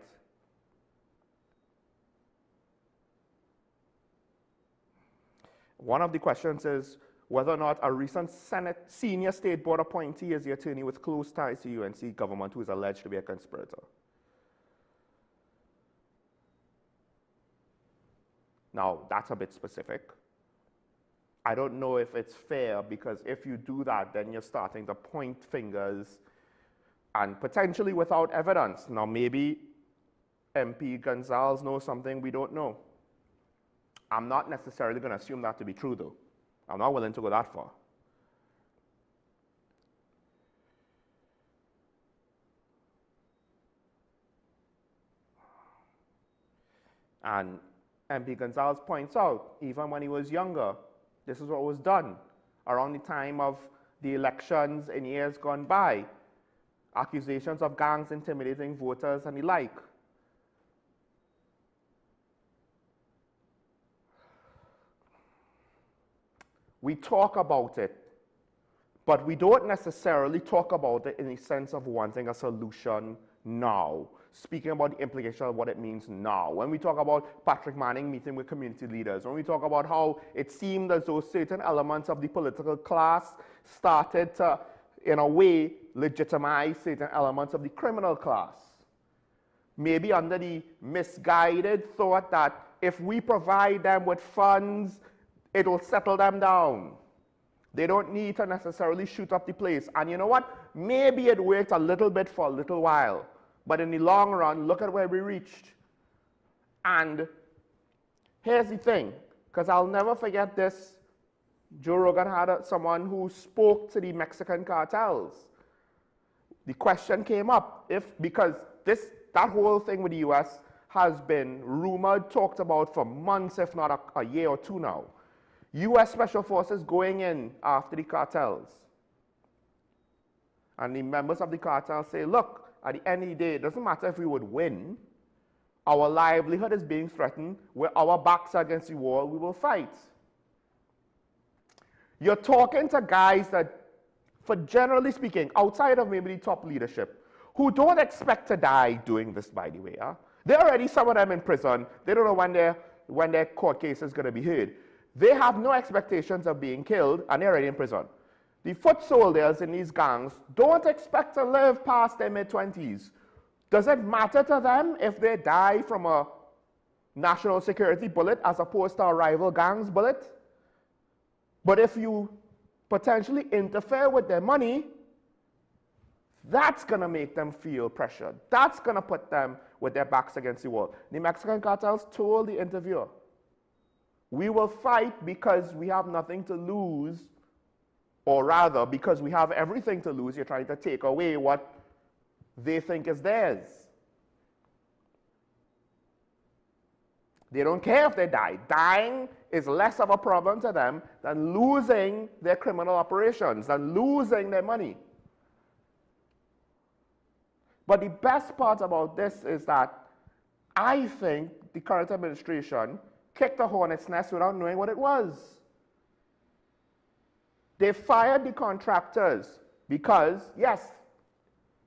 One of the questions is whether or not a recent Senate senior state board appointee is the attorney with close ties to UNC government who is alleged to be a conspirator. Now, that's a bit specific. I don't know if it's fair, because if you do that, then you're starting to point fingers and potentially without evidence. Now, maybe MP Gonzalez knows something we don't know. I'm not necessarily going to assume that to be true, though. I'm not willing to go that far. And MP Gonzalez points out, even when he was younger, this is what was done. Around the time of the elections in years gone by, accusations of gangs intimidating voters and the like. We talk about it, but we don't necessarily talk about it in the sense of wanting a solution now. Speaking about the implication of what it means now. When we talk about Patrick Manning meeting with community leaders, when we talk about how it seemed as though certain elements of the political class started to, in a way, legitimize certain elements of the criminal class. Maybe under the misguided thought that if we provide them with funds, it will settle them down. They don't need to necessarily shoot up the place. And you know what? Maybe it worked a little bit for a little while. But in the long run, look at where we reached. And here's the thing, because I'll never forget this. Joe Rogan had someone who spoke to the Mexican cartels. The question came up, because that whole thing with the US has been rumored, talked about for months, if not a year or two now. US Special Forces going in after the cartels. And the members of the cartel say, look, at the end of the day, it doesn't matter if we would win. Our livelihood is being threatened. Where our backs are against the wall, we will fight. You're talking to guys that, for generally speaking, outside of maybe the top leadership, who don't expect to die doing this, by the way. Huh? They're already, some of them in prison. They don't know when their court case is going to be heard. They have no expectations of being killed, and they're already in prison. The foot soldiers in these gangs don't expect to live past their mid-20s. Does it matter to them if they die from a national security bullet as opposed to a rival gang's bullet? But if you potentially interfere with their money, that's going to make them feel pressured. That's going to put them with their backs against the wall. The Mexican cartels told the interviewer, we will fight because we have nothing to lose, or rather, because we have everything to lose, you're trying to take away what they think is theirs. They don't care if they die. Dying is less of a problem to them than losing their criminal operations, than losing their money. But the best part about this is that I think the current administration kicked a hornet's nest without knowing what it was. They fired the contractors because, yes,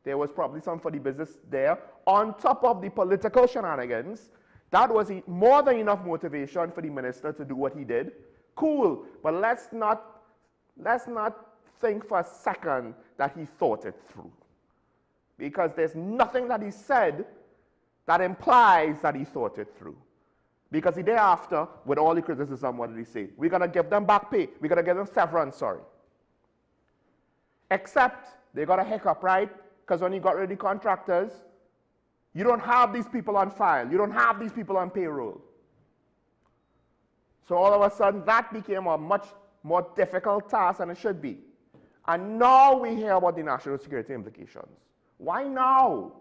there was probably some for the business there. On top of the political shenanigans, that was more than enough motivation for the minister to do what he did. Cool, but let's not think for a second that he thought it through. Because there's nothing that he said that implies that he thought it through. Because the day after, with all the criticism, what did he say? We're going to give them back pay. We're going to give them severance, sorry. Except they got a hiccup, right? Because when you got rid of the contractors, you don't have these people on file. You don't have these people on payroll. So all of a sudden, that became a much more difficult task than it should be. And now we hear about the national security implications. Why now?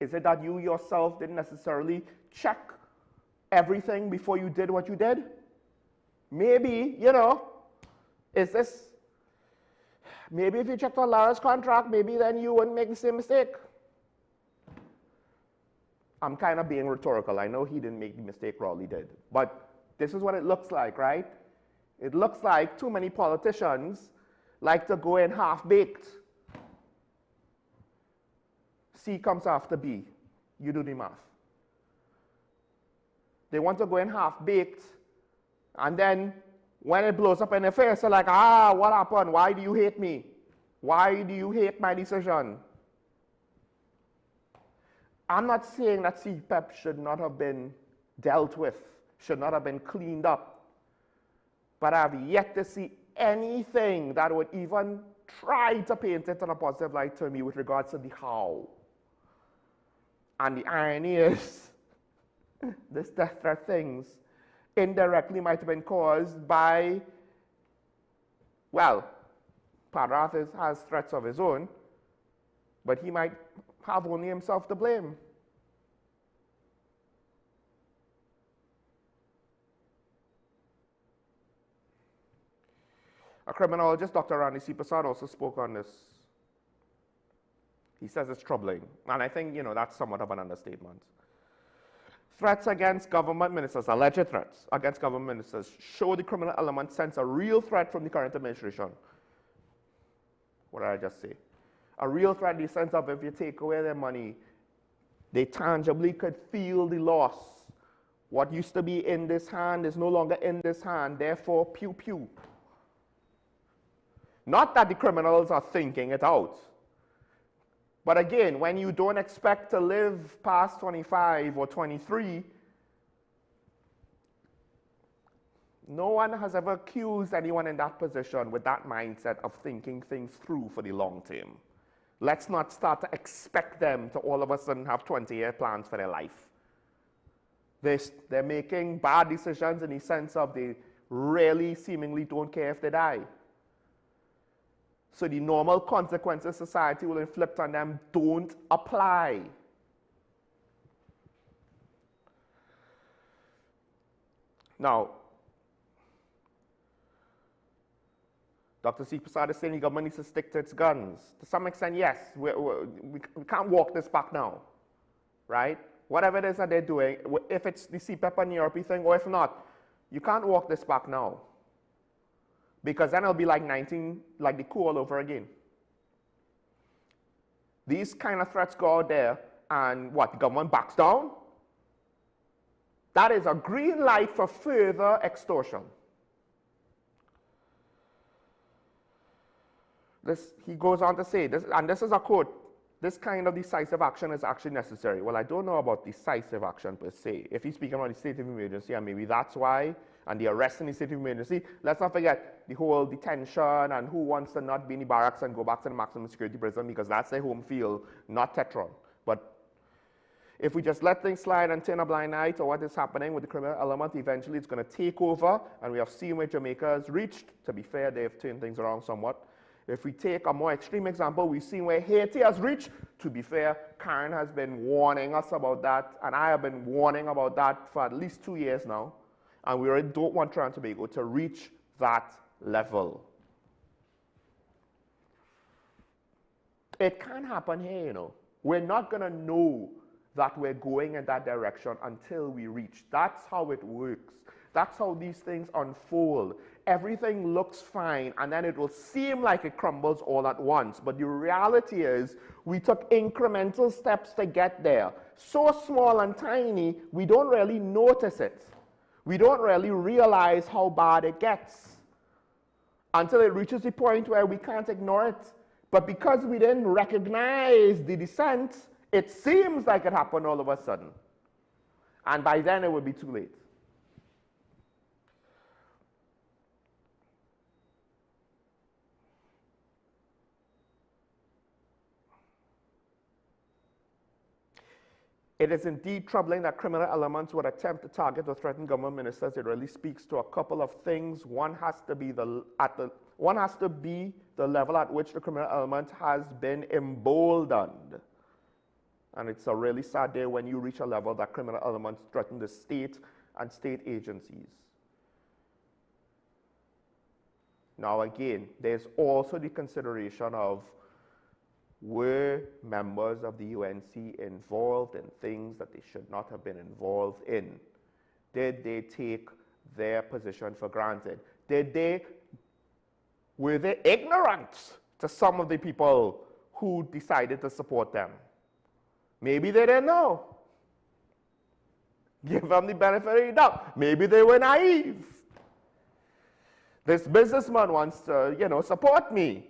Is it that you yourself didn't necessarily check everything before you did what you did? Maybe, maybe if you checked on Lara's contract, maybe then you wouldn't make the same mistake. I'm kind of being rhetorical. I know he didn't make the mistake Rowley did. But this is what it looks like, right? It looks like too many politicians like to go in half-baked. C comes after B. You do the math. They want to go in half-baked, and then when it blows up in their face, they're like, what happened? Why do you hate me? Why do you hate my decision? I'm not saying that CPEP should not have been dealt with, should not have been cleaned up, but I've yet to see anything that would even try to paint it in a positive light to me with regards to the how. And the irony is, this death threat things indirectly might have been caused by, well, Padrath has threats of his own, but he might have only himself to blame. A criminologist, Dr. Randy C. Prasad, also spoke on this. He says it's troubling, and I think, that's somewhat of an understatement. Threats against government ministers, alleged threats against government ministers, show the criminal element sense a real threat from the current administration. What did I just say? A real threat in the sense of if you take away their money, they tangibly could feel the loss. What used to be in this hand is no longer in this hand, therefore, pew pew. Not that the criminals are thinking it out. But again, when you don't expect to live past 25 or 23, no one has ever accused anyone in that position with that mindset of thinking things through for the long term. Let's not start to expect them to all of a sudden have 20-year plans for their life. They're making bad decisions in the sense of they really seemingly don't care if they die. So the normal consequences society will inflict on them don't apply. Now, Dr. C. Prasad is saying the government needs to stick to its guns. To some extent, yes. We can't walk this back now, right? Whatever it is that they're doing, if it's the CPEP and ERP thing, or if not, you can't walk this back now. Because then it'll be like the coup all over again. These kind of threats go out there, and what, the government backs down? That is a green light for further extortion. He goes on to say, and this is a quote, this kind of decisive action is actually necessary. Well, I don't know about decisive action per se. If he's speaking about the state of emergency, and maybe that's why, and the arrest in the state of emergency, let's not forget the whole detention and who wants to not be in the barracks and go back to the maximum security prison because that's their home field, not Tetron. But if we just let things slide and turn a blind eye to what is happening with the criminal element, eventually it's going to take over, and we have seen where Jamaica has reached. To be fair, they've turned things around somewhat. If we take a more extreme example, we've seen where Haiti has reached. To be fair, Karen has been warning us about that, and I have been warning about that for at least 2 years now. And we really don't want Trinidad and Tobago to reach that level. It can happen here, We're not going to know that we're going in that direction until we reach. That's how it works. That's how these things unfold. Everything looks fine, and then it will seem like it crumbles all at once. But the reality is, we took incremental steps to get there. So small and tiny, we don't really notice it. We don't really realize how bad it gets until it reaches the point where we can't ignore it. But because we didn't recognize the descent, it seems like it happened all of a sudden. And by then, it would be too late. It is indeed troubling that criminal elements would attempt to target or threaten government ministers. It really speaks to a couple of things. One has to be the level at which the criminal element has been emboldened. And it's a really sad day when you reach a level that criminal elements threaten the state and state agencies. Now again, there's also the consideration of, were members of the UNC involved in things that they should not have been involved in? Did they take their position for granted? Were they ignorant to some of the people who decided to support them? Maybe they didn't know. Give them the benefit of the doubt. Maybe they were naive. This businessman wants to, support me.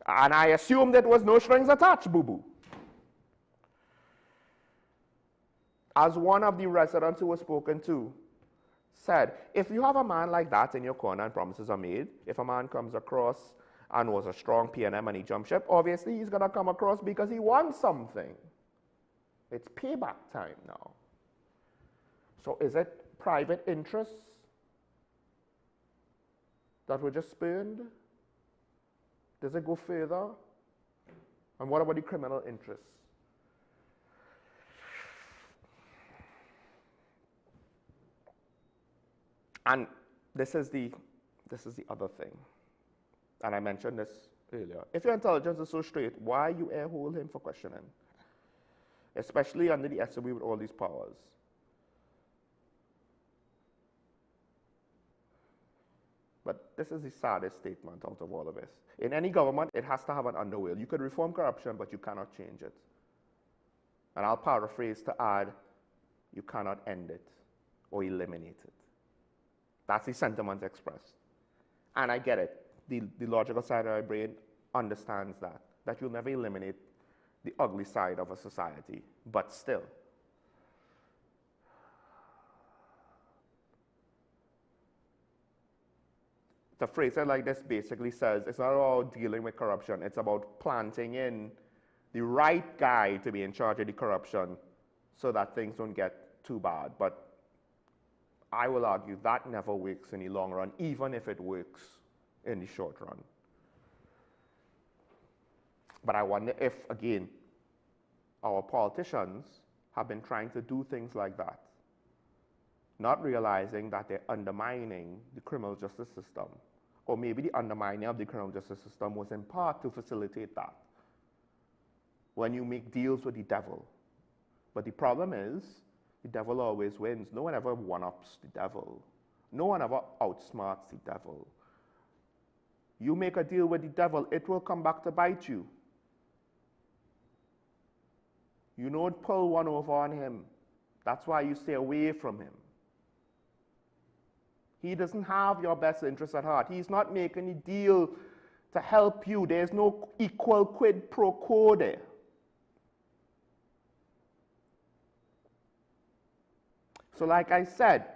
And I assumed there was no strings attached, boo-boo. As one of the residents who was spoken to said, if you have a man like that in your corner and promises are made, if a man comes across and was a strong PNM and he jumped ship, obviously he's going to come across because he wants something. It's payback time now. So is it private interests that were just spurned? Does it go further? And what about the criminal interests? And this is the other thing. And I mentioned this earlier. If your intelligence is so straight, why you air hole him for questioning? Especially under the SOB with all these powers. But this is the saddest statement out of all of this. In any government, it has to have an underworld. You could reform corruption, but you cannot change it. And I'll paraphrase to add, you cannot end it or eliminate it. That's the sentiment expressed. And I get it. The logical side of my brain understands that you'll never eliminate the ugly side of a society. But still, the phrase like this basically says it's not about dealing with corruption, it's about planting in the right guy to be in charge of the corruption so that things don't get too bad. But I will argue that never works in the long run, even if it works in the short run. But I wonder if, again, our politicians have been trying to do things like that, not realizing that they're undermining the criminal justice system. Or maybe the undermining of the criminal justice system was in part to facilitate that. When you make deals with the devil. But the problem is, the devil always wins. No one ever one-ups the devil. No one ever outsmarts the devil. You make a deal with the devil, it will come back to bite you. You don't pull one over on him. That's why you stay away from him. He doesn't have your best interest at heart. He's not making a deal to help you. There's no equal quid pro quo there. So like I said,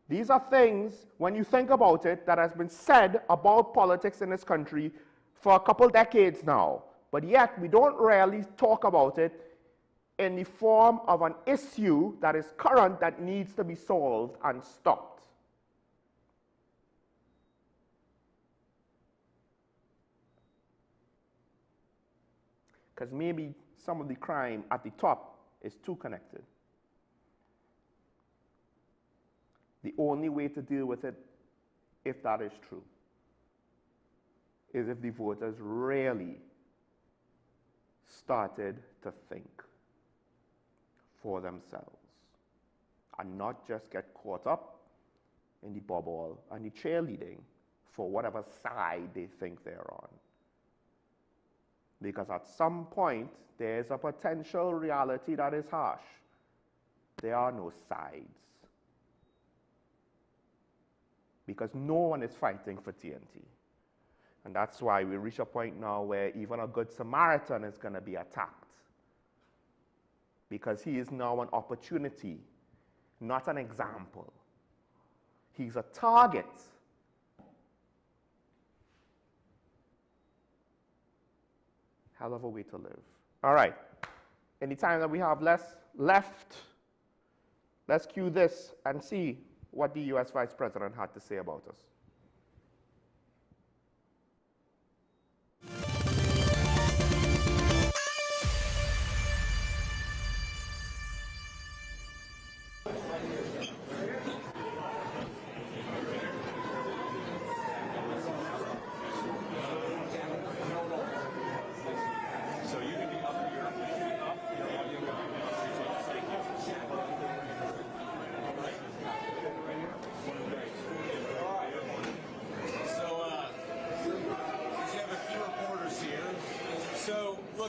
these are things, when you think about it, that has been said about politics in this country for a couple decades now. But yet, we don't really talk about it in the form of an issue that is current, that needs to be solved and stopped. Because maybe some of the crime at the top is too connected. The only way to deal with it, if that is true, is if the voters really started to think for themselves and not just get caught up in the bubble and the cheerleading for whatever side they think they're on. Because at some point, there's a potential reality that is harsh. There are no sides. Because no one is fighting for TNT. And that's why we reach a point now where even a good Samaritan is going to be attacked. Because he is now an opportunity, not an example. He's a target. Hell of a way to live. All right. In the time that we have left, let's cue this and see what the U.S. Vice President had to say about us.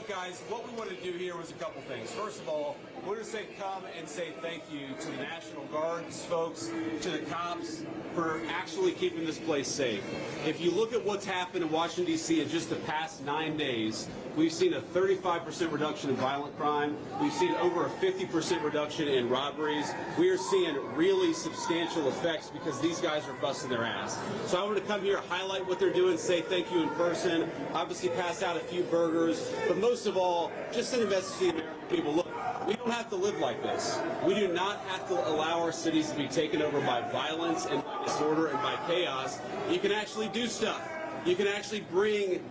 Guys, what we wanted to do here was a couple things. First of all, we want to come and say thank you to the National Guards folks, to the cops, for actually keeping this place safe. If you look at what's happened in Washington, D.C. in just the past 9 days, we've seen a 35% reduction in violent crime. We've seen over a 50% reduction in robberies. We are seeing really substantial effects because these guys are busting their ass. So I wanted to come here, highlight what they're doing, say thank you in person, obviously pass out a few burgers, but most of all, just send a message to the American people. Look, We don't have to live like this. We do not have to allow our cities to be taken over by violence and by disorder and by chaos. You can actually do stuff. You can actually bring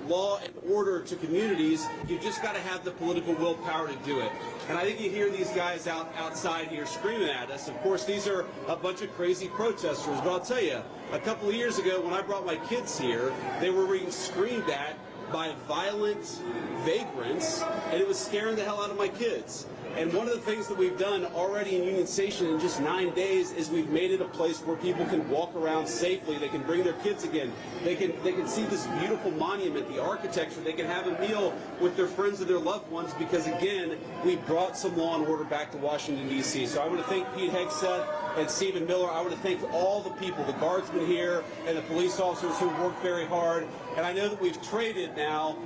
law and order to communities. You've just got to have the political willpower to do it. And I think you hear these guys outside here screaming at us. Of course, these are a bunch of crazy protesters. But I'll tell you, a couple of years ago when I brought my kids here, they were being screamed at by violent vagrants, and it was scaring the hell out of my kids. And one of the things that we've done already in Union Station in just 9 days is we've made it a place where people can walk around safely. They can bring their kids again. They can see this beautiful monument, the architecture. They can have a meal with their friends and their loved ones because, again, we brought some law and order back to Washington, D.C. So I want to thank Pete Hegseth and Stephen Miller. I want to thank all the people, the guardsmen here and the police officers who worked very hard. And I know that we've traded now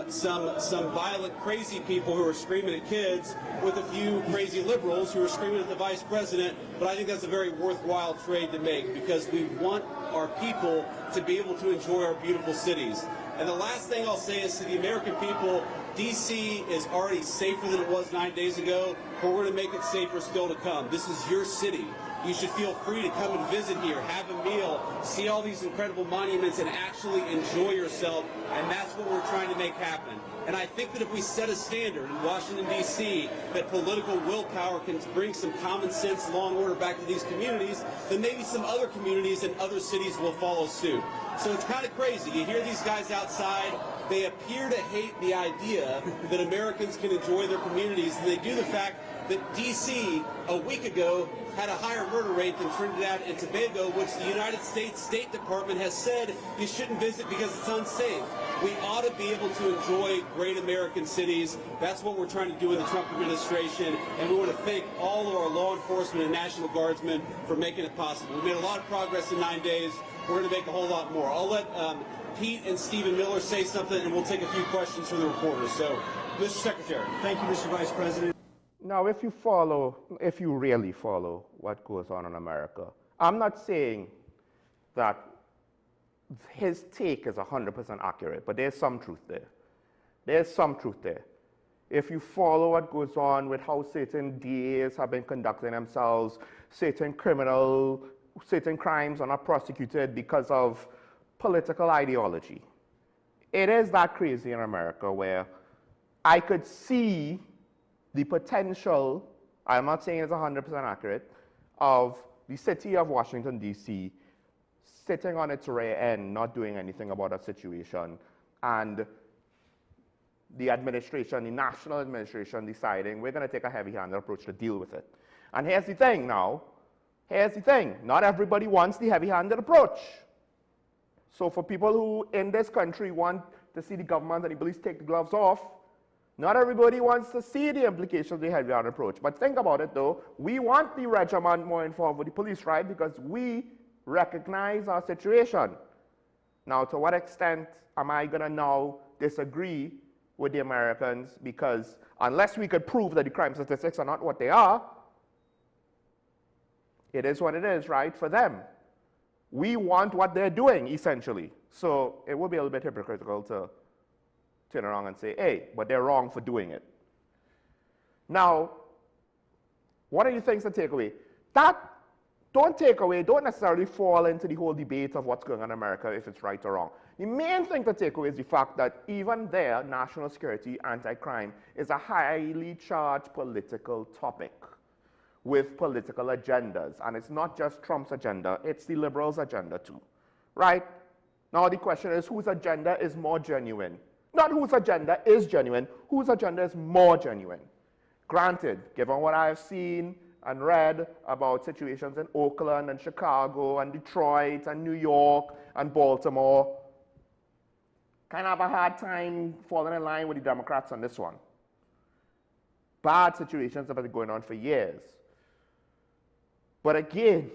some violent, crazy people who are screaming at kids with a few crazy liberals who are screaming at the vice president. But I think that's a very worthwhile trade to make because we want our people to be able to enjoy our beautiful cities. And the last thing I'll say is to the American people, D.C. is already safer than it was 9 days ago, but we're going to make it safer still to come. This is your city. You should feel free to come and visit here, have a meal, see all these incredible monuments, and actually enjoy yourself, and that's what we're trying to make happen. And I think that if we set a standard in Washington, D.C., that political willpower can bring some common sense, law and order back to these communities, then maybe some other communities and other cities will follow suit. So it's kind of crazy. You hear these guys outside. They appear to hate the idea that Americans can enjoy their communities, and they do the fact that D.C. a week ago had a higher murder rate than Trinidad and Tobago, which the United States State Department has said you shouldn't visit because it's unsafe. We ought to be able to enjoy great American cities. That's what we're trying to do in the Trump administration, and we want to thank all of our law enforcement and National Guardsmen for making it possible. We made a lot of progress in 9 days. We're going to make a whole lot more. I'll let Pete and Stephen Miller say something, and we'll take a few questions from the reporters. So, Mr. Secretary. Thank you, Mr. Vice President. Now, if you really follow what goes on in America, I'm not saying that his take is 100% accurate, but there's some truth there. There's some truth there. If you follow what goes on with how certain DAs have been conducting themselves, certain crimes are not prosecuted because of political ideology. It is that crazy in America where I could see the potential, I'm not saying it's 100% accurate, of the city of Washington, D.C. sitting on its rear end, not doing anything about a situation, and the administration, the national administration deciding we're going to take a heavy-handed approach to deal with it. And here's the thing now, not everybody wants the heavy-handed approach. So for people who in this country want to see the government and the police take the gloves off, not everybody wants to see the implications of the heavy-handed approach. But think about it though, we want the regiment more involved with the police, right? Because we recognize our situation. Now, to what extent am I going to now disagree with the Americans? Because unless we could prove that the crime statistics are not what they are, it is what it is, right, for them. We want what they're doing, essentially. So it would be a little bit hypocritical to turn around and say, hey, but they're wrong for doing it. Now, what are the things to take away? Don't necessarily fall into the whole debate of what's going on in America, if it's right or wrong. The main thing to take away is the fact that even there, national security, anti-crime is a highly charged political topic with political agendas. And it's not just Trump's agenda, it's the liberals' agenda too, right? Now the question is, whose agenda is more genuine? Not whose agenda is genuine, whose agenda is more genuine. Granted, given what I have seen and read about situations in Oakland and Chicago and Detroit and New York and Baltimore, kind of have a hard time falling in line with the Democrats on this one. Bad situations have been going on for years. But again,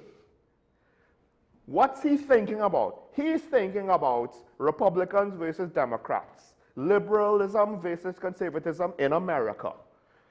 what's he thinking about? He's thinking about Republicans versus Democrats, liberalism versus conservatism in America.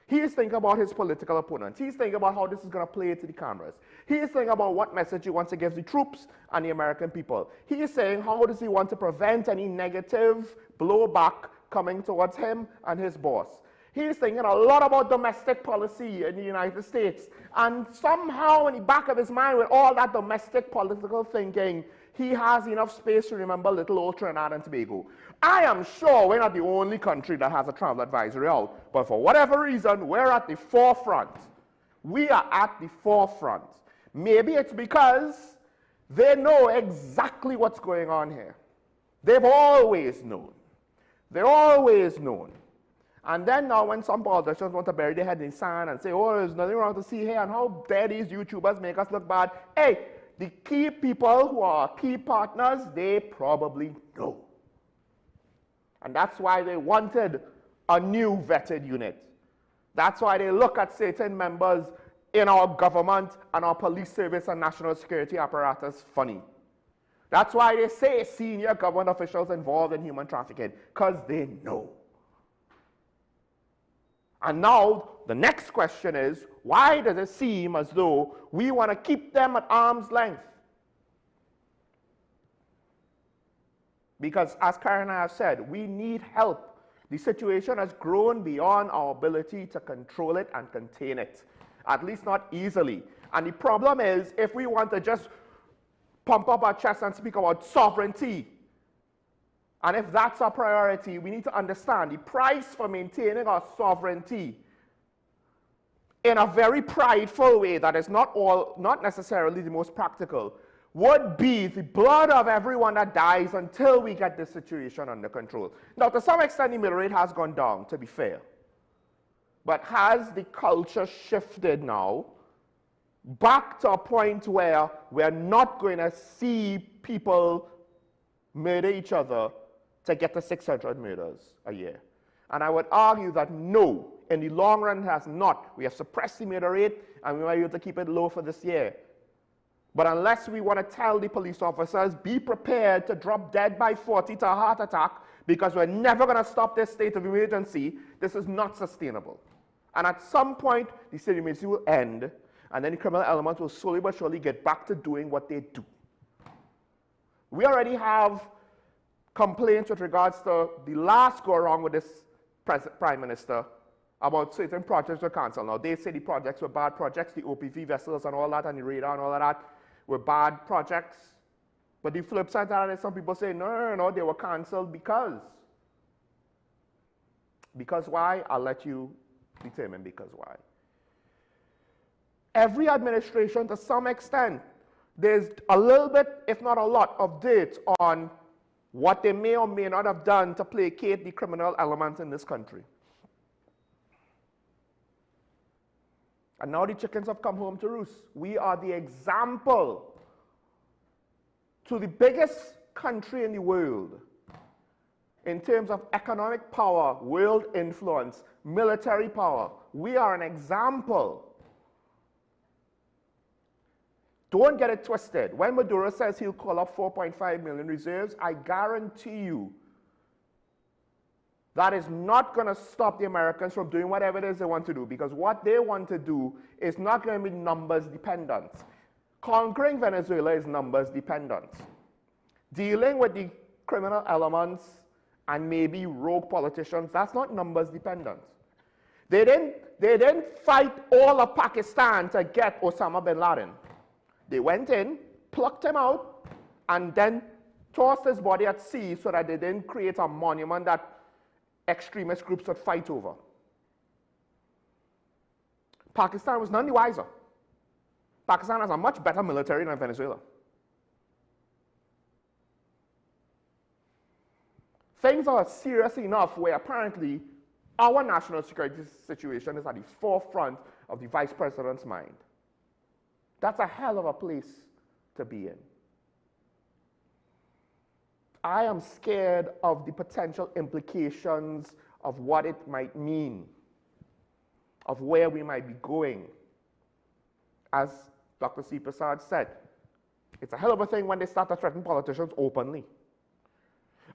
He's thinking about his political opponents. He's thinking about how this is going to play to the cameras. He's thinking about what message he wants to give the troops and the American people. He's saying how does he want to prevent any negative blowback coming towards him and his boss. He's thinking a lot about domestic policy in the United States. And somehow in the back of his mind, with all that domestic political thinking, he has enough space to remember little old Trinidad and Tobago. I am sure we're not the only country that has a travel advisory out, but for whatever reason, we're at the forefront. We are at the forefront. Maybe it's because they know exactly what's going on here. They've always known. They're always known. And then now when some politicians want to bury their head in the sand and say, oh, there's nothing wrong to see here, and how dare these YouTubers make us look bad. Hey, the key people who are key partners, they probably know. And that's why they wanted a new vetted unit. That's why they look at certain members in our government and our police service and national security apparatus funny. That's why they say senior government officials involved in human trafficking, because they know. And now the next question is, why does it seem as though we want to keep them at arm's length? Because as Karen and I have said, we need help. The situation has grown beyond our ability to control it and contain it, at least not easily. And the problem is, if we want to just pump up our chest and speak about sovereignty, and if that's our priority, we need to understand the price for maintaining our sovereignty in a very prideful way that is not necessarily the most practical, would be the blood of everyone that dies until we get this situation under control. Now, to some extent, the mill rate has gone down, to be fair. But has the culture shifted now back to a point where we're not going to see people murder each other to get to 600 murders a year? And I would argue that no, in the long run it has not. We have suppressed the murder rate, and we might be able to keep it low for this year. But unless we want to tell the police officers, be prepared to drop dead by 40 to a heart attack, because we're never going to stop this state of emergency, this is not sustainable. And at some point, the state of emergency will end, and then the criminal element will slowly but surely get back to doing what they do. We already have complaints with regards to the last go-around with this Prime Minister about certain projects were cancelled. Now, they say the projects were bad projects, the OPV vessels and all that, and the radar and all of that were bad projects. But the flip side of that is some people say, no, they were cancelled because. Because why? I'll let you determine because why. Every administration, to some extent, there's a little bit, if not a lot, of dirt on what they may or may not have done to placate the criminal elements in this country. And now the chickens have come home to roost. We are the example to the biggest country in the world in terms of economic power, world influence, military power. We are an example. Don't get it twisted. When Maduro says he'll call up 4.5 million reserves, I guarantee you that is not going to stop the Americans from doing whatever it is they want to do, because what they want to do is not going to be numbers dependent. Conquering Venezuela is numbers dependent. Dealing with the criminal elements and maybe rogue politicians, that's not numbers dependent. They didn't fight all of Pakistan to get Osama bin Laden. They went in, plucked him out, and then tossed his body at sea so that they didn't create a monument that extremist groups would fight over. Pakistan was none the wiser. Pakistan has a much better military than Venezuela. Things are serious enough where apparently our national security situation is at the forefront of the Vice President's mind. That's a hell of a place to be in. I am scared of the potential implications of what it might mean, of where we might be going. As Dr. C. Prasad said, it's a hell of a thing when they start to threaten politicians openly.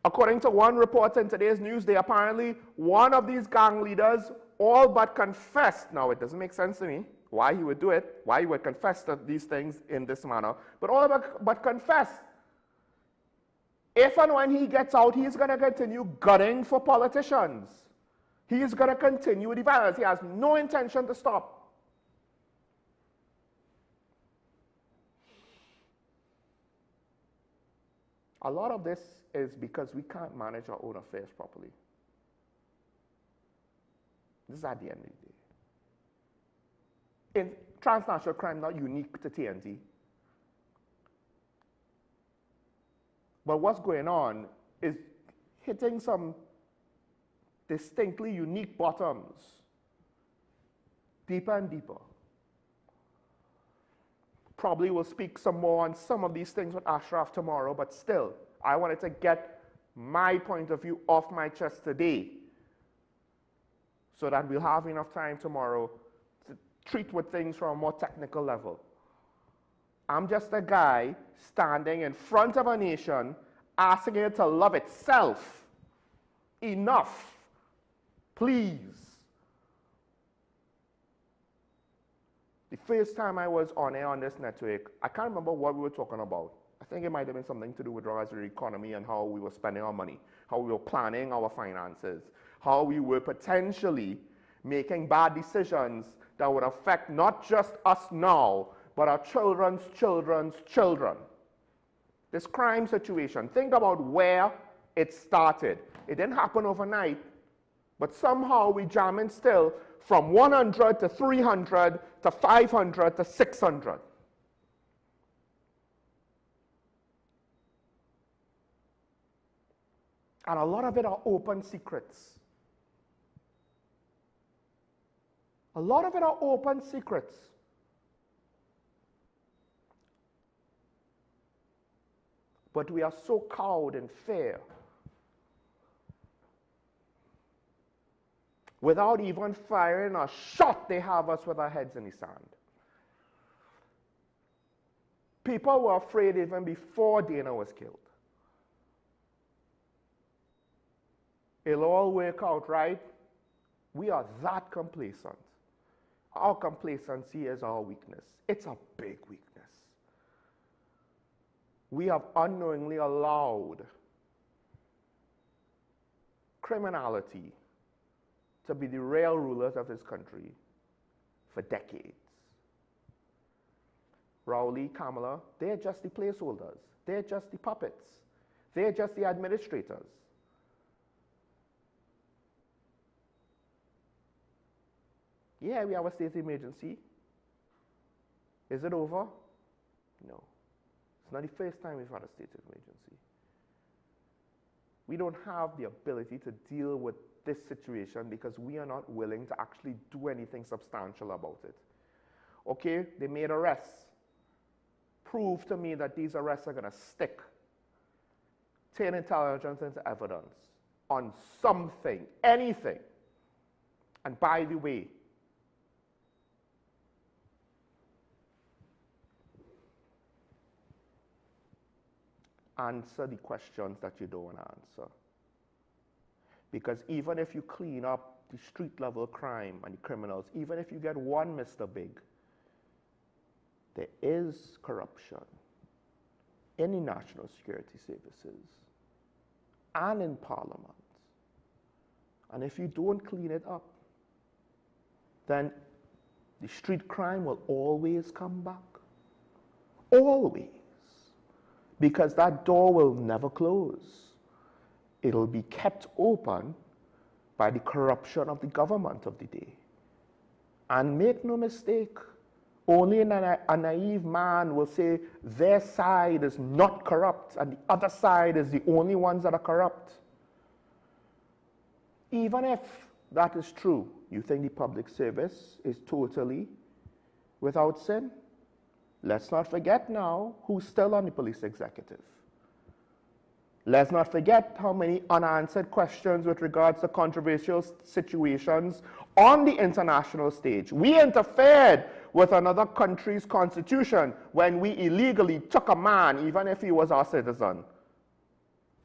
According to one report in today's Newsday, apparently one of these gang leaders all but confessed. Now, it doesn't make sense to me why he would do it, why he would confess to these things in this manner, but all but confess. If and when he gets out, he's going to continue gunning for politicians. He is going to continue with the violence. He has no intention to stop. A lot of this is because we can't manage our own affairs properly. This is at the end of the day. In transnational crime, not unique to TNT. But what's going on is hitting some distinctly unique bottoms, deeper and deeper. Probably will speak some more on some of these things with Ashraf tomorrow, but still, I wanted to get my point of view off my chest today so that we'll have enough time tomorrow to treat with things from a more technical level. I'm just a guy standing in front of a nation asking it to love itself. Enough. Please. The first time I was on air on this network, I can't remember what we were talking about. I think it might have been something to do with regards to the economy and how we were spending our money, how we were planning our finances, how we were potentially making bad decisions that would affect not just us now, but our children's children's children. This crime situation, think about where it started. It didn't happen overnight, but somehow we jamming still from 100 to 300 to 500 to 600. And a lot of it are open secrets. A lot of it are open secrets. But we are so cowed in fear. Without even firing a shot, they have us with our heads in the sand. People were afraid even before Dana was killed. It'll all work out, right? We are that complacent. Our complacency is our weakness. It's a big weakness. We have unknowingly allowed criminality to be the real rulers of this country for decades. Rowley, Kamala, they're just the placeholders. They're just the puppets. They're just the administrators. Yeah, we have a state of emergency. Is it over? No. It's not the first time we've had a state of emergency. We don't have the ability to deal with this situation because we are not willing to actually do anything substantial about it. Okay, they made arrests. Prove to me that these arrests are going to stick. Turn intelligence into evidence on something, anything. And by the way, answer the questions that you don't want to answer. Because even if you clean up the street level crime and the criminals, even if you get one Mr. Big, there is corruption in the national security services and in Parliament. And if you don't clean it up, then the street crime will always come back. Always. Because that door will never close. It'll be kept open by the corruption of the government of the day. And make no mistake, only a naive man will say their side is not corrupt and the other side is the only ones that are corrupt. Even if that is true, you think the public service is totally without sin? Let's not forget now who's still on the police executive. Let's not forget how many unanswered questions with regards to controversial situations on the international stage. We interfered with another country's constitution when we illegally took a man, even if he was our citizen,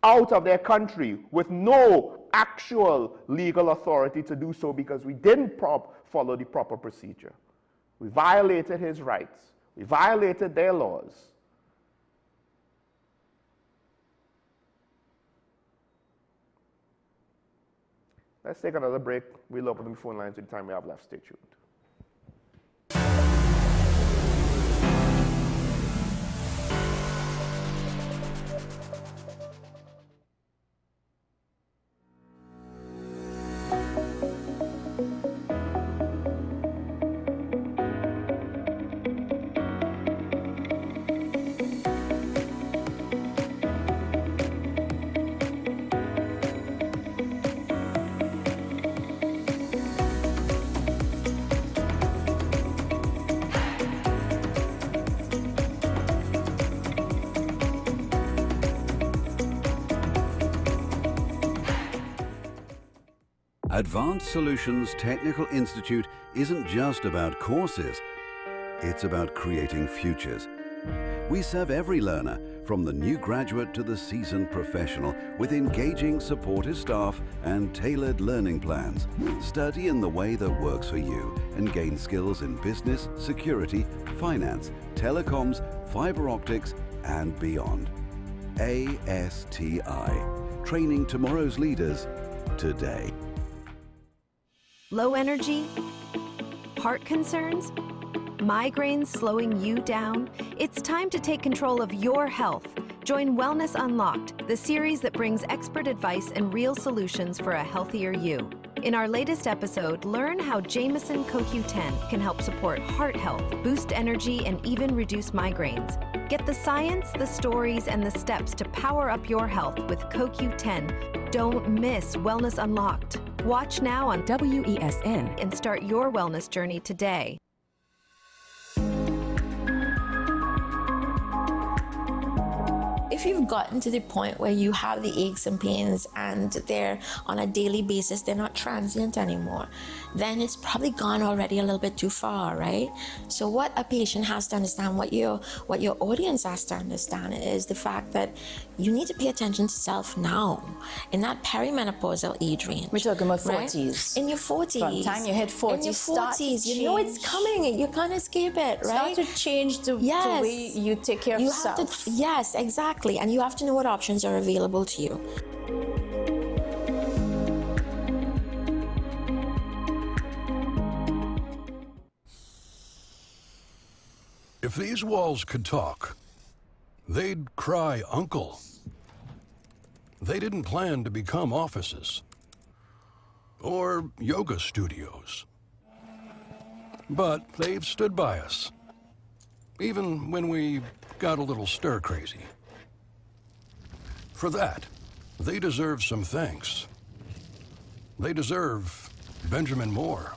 out of their country with no actual legal authority to do so because we didn't follow the proper procedure. We violated his rights. We violated their laws. Let's take another break. We'll open the phone lines with the time we have left. Stay tuned. Advanced Solutions Technical Institute isn't just about courses, it's about creating futures. We serve every learner, from the new graduate to the seasoned professional, with engaging, supportive staff and tailored learning plans. Study in the way that works for you and gain skills in business, security, finance, telecoms, fiber optics, and beyond. ASTI, training tomorrow's leaders today. Low energy? Heart concerns? Migraines slowing you down? It's time to take control of your health. Join Wellness Unlocked, the series that brings expert advice and real solutions for a healthier you. In our latest episode, learn how Jameson CoQ10 can help support heart health, boost energy, and even reduce migraines. Get the science, the stories, and the steps to power up your health with CoQ10. Don't miss Wellness Unlocked. Watch now on WESN and start your wellness journey today. If you've gotten to the point where you have the aches and pains and they're on a daily basis, they're not transient anymore, then it's probably gone already a little bit too far, right? So what a patient has to understand, what your audience has to understand, is the fact that you need to pay attention to self now, in that perimenopausal age range. We're talking about 40s. Right? In your 40s. From the time you hit 40, in your 40s, you know it's coming. You can't escape it, right? Start to change the way you take care of yourself. Yes, exactly. And you have to know what options are available to you. If these walls could talk, they'd cry uncle. They didn't plan to become offices or yoga studios. But they've stood by us, even when we got a little stir-crazy. For that, they deserve some thanks. They deserve Benjamin Moore.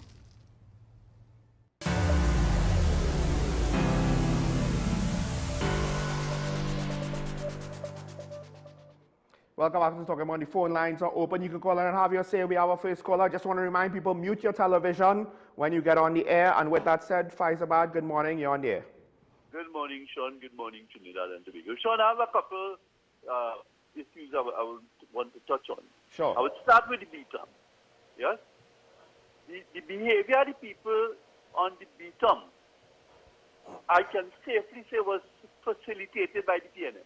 Welcome back to Talking About. The phone lines are open. You can call in and have your say. We have our first caller. Just want to remind people, mute your television when you get on the air. And with that said, Faizabad, good morning. You're on the air. Good morning, Sean. Good morning, Trinidad and Tobago. Sean, I have a couple issues I would want to touch on. Sure. I would start with the BTOM. Yes? The behavior of the people on the BTOM, I can safely say, was facilitated by the PNM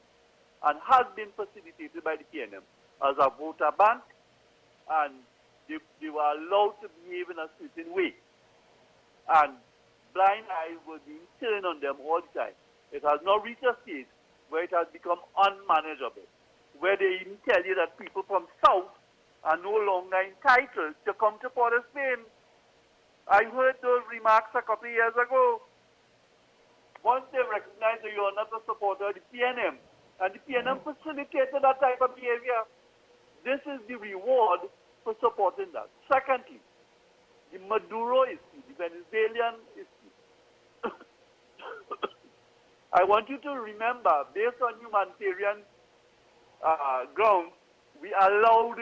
and has been facilitated by the PNM as a voter bank, and they were allowed to behave in a certain way. And blind eyes were being turned on them all the time. It has now reached a stage where it has become unmanageable, where they even tell you that people from South are no longer entitled to come to Port of Spain. I heard those remarks a couple of years ago. Once they recognize that you are not a supporter of the PNM, and the PNM facilitated that type of behavior, this is the reward for supporting that. Secondly, the Maduro issue, the Venezuelan issue. I want you to remember, based on humanitarian grounds, we allowed,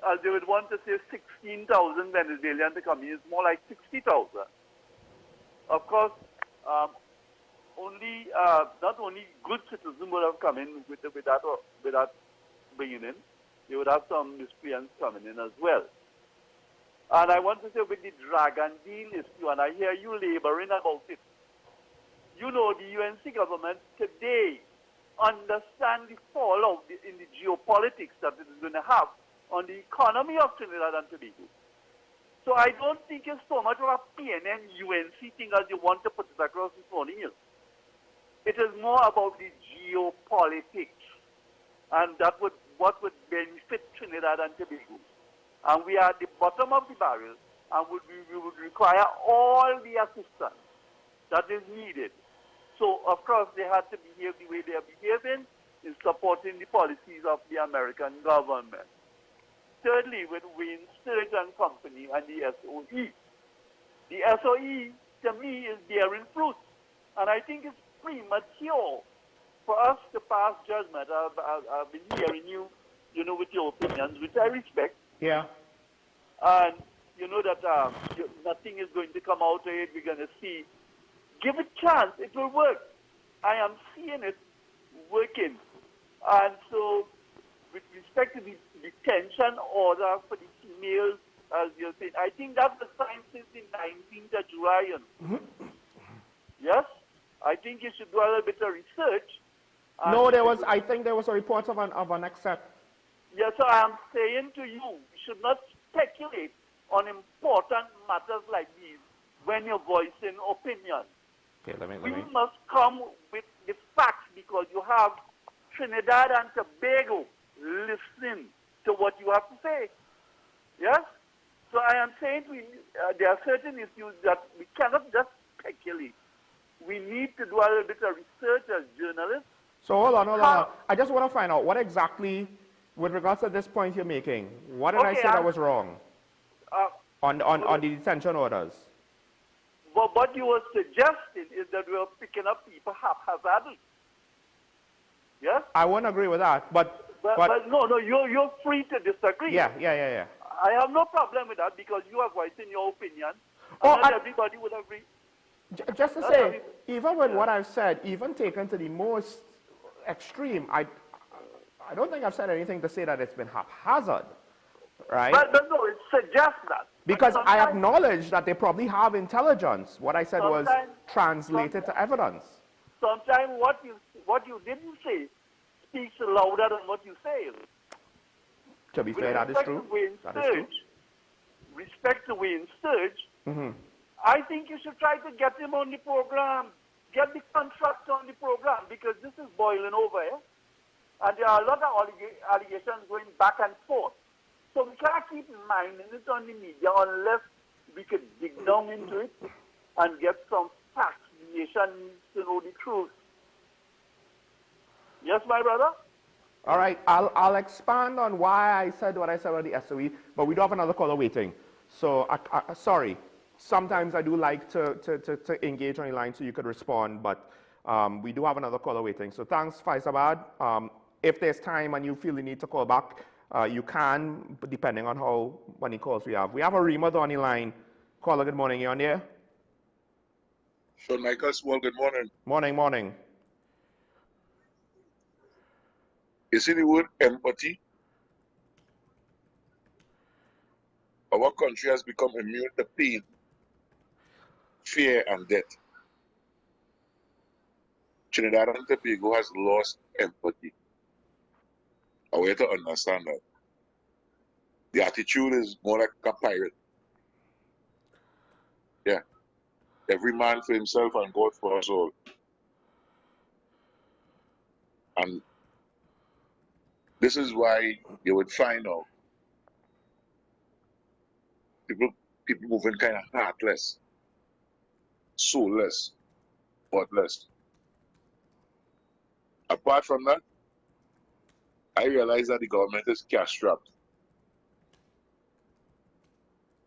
as they would want to say, 16,000 Venezuelans to come in. It's more like 60,000. Of course, not only good citizens would have come in with that bringing in, they would have some miscreants coming in as well. And I want to say with the Dragon Deal issue, and I hear you laboring about it, you know, the UNC government today understand the fallout in the geopolitics that it is going to have on the economy of Trinidad and Tobago. So I don't think it's so much of a PNN UNC thing as you want to put it across this morning. It is more about the geopolitics and what would benefit Trinidad and Tobago. And we are at the bottom of the barrel, and we would require all the assistance that is needed. So, of course, they had to behave the way they are behaving in supporting the policies of the American government. Thirdly, with Wayne Sturge and Company and the SOE. The SOE, to me, is bearing fruit. And I think it's premature for us to pass judgment. I've been hearing you, with your opinions, which I respect. Yeah. And you know that nothing is going to come out of it. We're going to see. Give it a chance. It will work. I am seeing it working. And so, with respect to the detention order for the females, as you're saying, I think that was signed since the 19th of July. Yes? I think you should do a little bit of research. No, I think there was a report of an accept. Yes, so I am saying to you, you should not speculate on important matters like these when you're voicing opinion. Okay, we must come with the facts because you have Trinidad and Tobago listening to what you have to say. Yes? So I am saying there are certain issues that we cannot just speculate. We need to do a little bit of research as journalists. So hold on. I just want to find out what exactly, with regards to this point you're making, what did I say that was wrong on the detention orders? Well, what you were suggesting is that we are picking up people haphazardly. Yes? I won't agree with that, but no, you're free to disagree. Yeah. I have no problem with that because you are voicing your opinion. Not everybody would agree. Just to say, even with what I've said, even taken to the most extreme, I don't think I've said anything to say that it's been haphazard, right? But no, it suggests that. Because I acknowledge that they probably have intelligence. What I said was translated to evidence. Sometimes what you didn't say speaks louder than what you say. To be fair, that is true. Respect to Wayne Sturge, I think you should try to get him on the program, get the contractor on the program, because this is boiling over here. And there are a lot of allegations going back and forth. So we can't keep minding it on the media unless we could dig down into it and get some facts. The nation needs to know the truth. Yes, my brother? All right, I'll expand on why I said what I said about the SOE, but we do have another caller waiting. So, sorry. Sometimes I do like to engage on the line so you could respond, but we do have another caller waiting. So thanks, Faisabad. If there's time and you feel the need to call back, you can, depending on how many calls we have. We have a Remod on the line. Caller, good morning. You on there? Sean Michael Small, good morning. Morning. You see the word empathy? Our country has become immune to pain, fear, and death. Trinidad and Tobago has lost empathy. I want you to understand that. The attitude is more like a pirate. Yeah. Every man for himself and God for us all. And this is why you would find out people moving kind of heartless, soulless, thoughtless. Apart from that, I realize that the government is cash-strapped.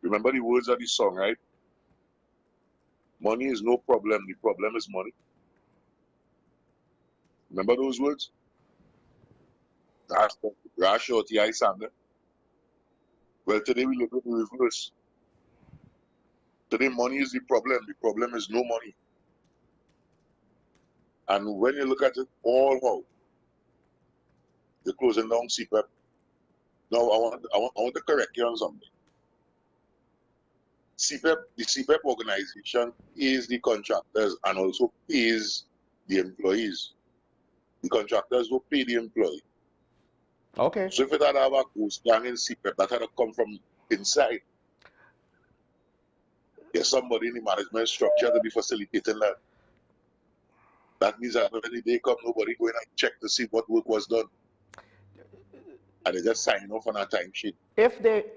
Remember the words of the song, right? Money is no problem, the problem is money. Remember those words? Rash or T.I. Sander. Well, today we live in the reverse. Today money is the problem is no money. And when you look at it all how, they're closing down CPEP. Now, I want to correct you on something. CPEP, the CPEP organization is the contractors and also pays the employees. The contractors will pay the employee. Okay. So if it had have a ghost gang in secret, that had to come from inside. There's somebody in the management structure to be facilitating that. That means that when the day comes, nobody going and check to see what work was done. And they just sign off on a timesheet.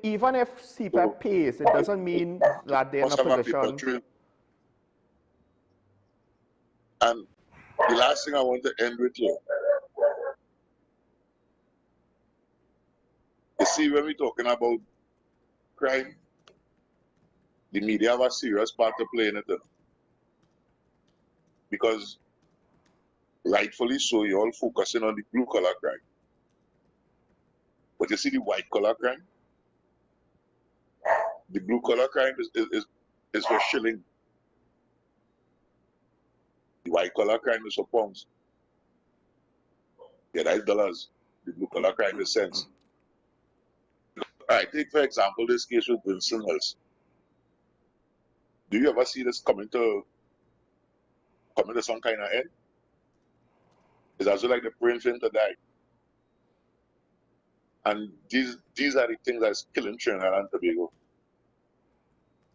Even if CPEP pays, it doesn't mean that they're in a position. And the last thing I want to end with you. You see, when we're talking about crime, the media have a serious part to play in it. Because rightfully so, you're all focusing on the blue collar crime. But you see the white collar crime? The blue collar crime is for shilling. The white collar crime is for pounds. Yeah, that's dollars. The blue collar crime is cents. All right, take for example this case with Vincent Mills. Do you ever see this coming to some kind of end? It's also like the praying for him to die. And these are the things that's killing Trinidad and Tobago.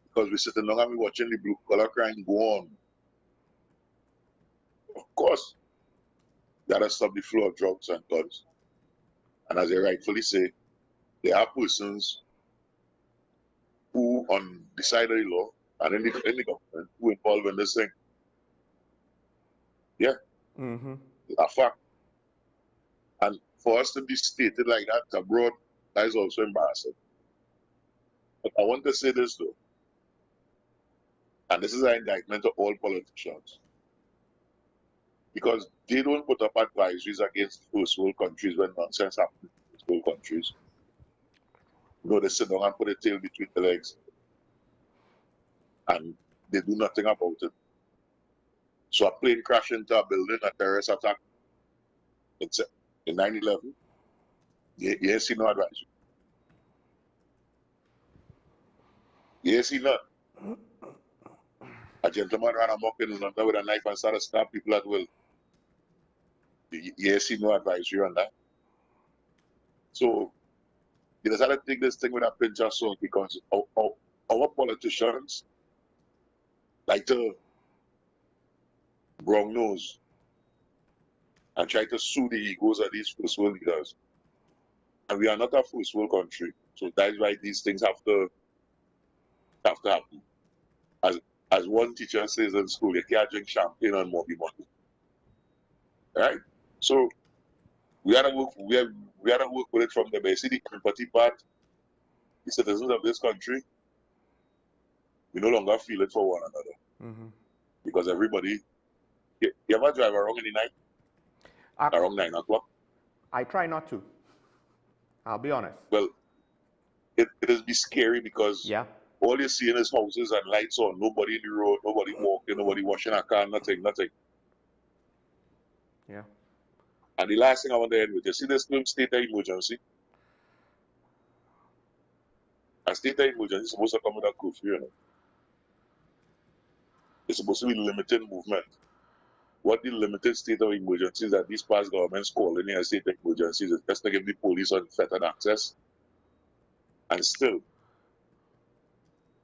Because we're sitting down and we're watching the blue collar crime go on. Of course, you gotta stop the flow of drugs and guns. And as they rightfully say, there are persons who on the side of the law and in the government who involved in this thing. Yeah. Mm-hmm. It's a fact. And for us to be stated like that abroad, that is also embarrassing. But I want to say this though, and this is an indictment to all politicians, because they don't put up advisories against first world countries when nonsense happens in first world countries. No, they sit down and put a tail between the legs, and they do nothing about it. So a plane crash into a building, a terrorist attack, it's in 9/11, you see no advisory. You see none. A gentleman ran amok in London with a knife and started to stab people at will. You see no advisory on that. So you just have to take this thing with a pinch of salt, because our politicians like to wrong nose and try to soothe the egos of these first world leaders. And we are not a first world country. So that's why these things have to happen. As one teacher says in school, you can't drink champagne on Moby Monday. Right? So we gotta work with it from the base. See the empathy part, the citizens of this country, we no longer feel it for one another. Mm-hmm. Because everybody, you ever drive around in the night? Around 9 o'clock? I try not to. I'll be honest. Well, it is be scary because all you're seeing is houses and lights on, nobody in the road, nobody walking, nobody washing a car, nothing. Yeah. And the last thing I want to end with, you see this term state of emergency? A state of emergency is supposed to come with a curfew, you know. It's supposed to be limited movement. What the limited state of emergencies that these past governments call in a state of emergencies is just to give the police unfettered access. And still,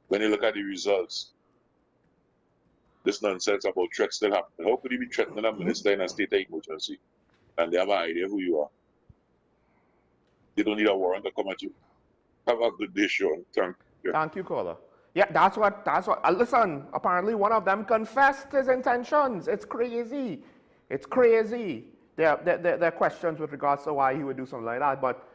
when you look at the results, this nonsense about threats still happening. How could you be threatening a minister in a state of emergency and they have an idea who you are? They don't need a warrant to come at you. Have a good day, Sean. Thank you. Thank you, caller. Yeah, that's what, listen, apparently one of them confessed his intentions. It's crazy. It's crazy. There are questions with regards to why he would do something like that, but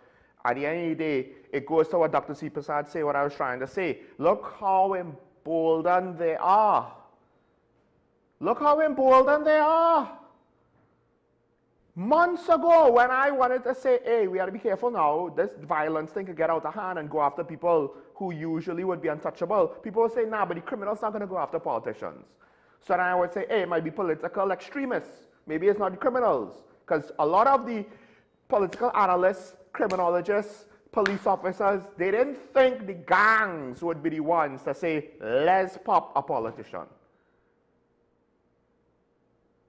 at the end of the day, it goes to what Dr. C. Prasad said, what I was trying to say. Look how emboldened they are. Look how emboldened they are. Months ago, when I wanted to say, hey, we got to be careful now, this violence thing could get out of hand and go after people who usually would be untouchable, people would say, nah, but the criminals not going to go after politicians. So then I would say, hey, it might be political extremists. Maybe it's not the criminals. Because a lot of the political analysts, criminologists, police officers, they didn't think the gangs would be the ones to say, let's pop a politician.